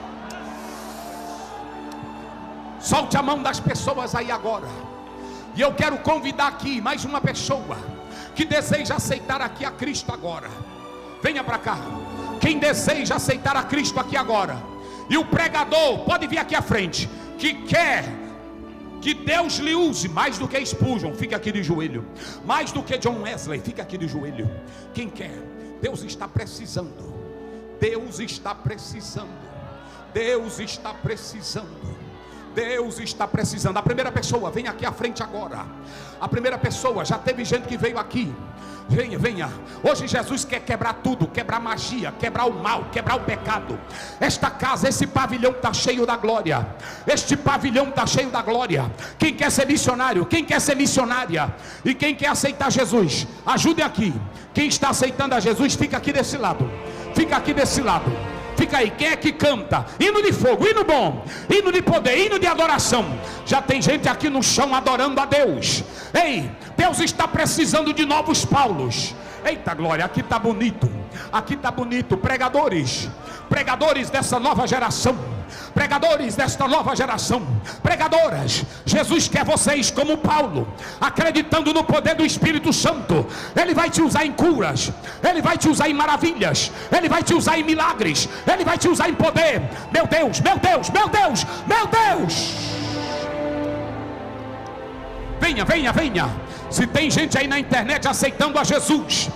Solte a mão das pessoas aí agora. E eu quero convidar aqui mais uma pessoa que deseja aceitar aqui a Cristo agora. Venha para cá. Quem deseja aceitar a Cristo aqui agora. E o pregador pode vir aqui à frente, que quer que Deus lhe use mais do que Spurgeon, fica aqui de joelho. Mais do que John Wesley, fica aqui de joelho. Quem quer? Deus está precisando. Deus está precisando. Deus está precisando. Deus está precisando. A primeira pessoa, vem aqui à frente agora. A primeira pessoa, já teve gente que veio aqui Venha, venha. Hoje Jesus quer quebrar tudo, quebrar magia, quebrar o mal, quebrar o pecado. Esta casa, esse pavilhão está cheio da glória. Este pavilhão está cheio da glória. Quem quer ser missionário, quem quer ser missionária e quem quer aceitar Jesus, ajude aqui. Quem está aceitando a Jesus, fica aqui desse lado. Fica aqui desse lado. Fica aí, quem é que canta? Hino de fogo, hino bom, hino de poder, hino de adoração. Já tem gente aqui no chão adorando a Deus. Ei, Deus está precisando de novos Paulos. Eita glória, aqui está bonito. Aqui está bonito. Pregadores, pregadores dessa nova geração, pregadores desta nova geração, pregadoras. Jesus quer vocês como Paulo, acreditando no poder do Espírito Santo. Ele vai te usar em curas, Ele vai te usar em maravilhas, Ele vai te usar em milagres, Ele vai te usar em poder. Meu Deus, meu Deus, meu Deus, meu Deus. Venha, venha, venha. Se tem gente aí na internet aceitando a Jesus,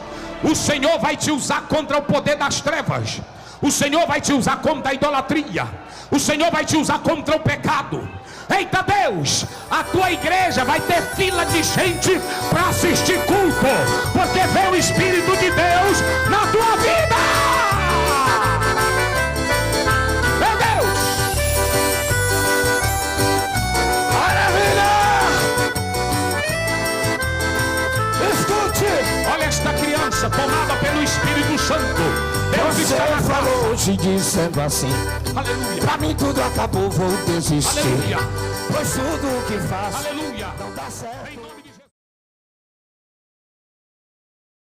o Senhor vai te usar contra o poder das trevas. O Senhor vai te usar contra a idolatria. O Senhor vai te usar contra o pecado. Eita Deus, a tua igreja vai ter fila de gente para assistir culto, porque vê o Espírito de Deus na tua vida. Meu Deus, maravilha. Escute, olha esta criança tomada pelo Espírito Santo. Deus Você está na falou casa. hoje dizendo assim: Aleluia, pra mim tudo acabou, vou desistir. aleluia, Pois tudo o que faço aleluia. não dá certo.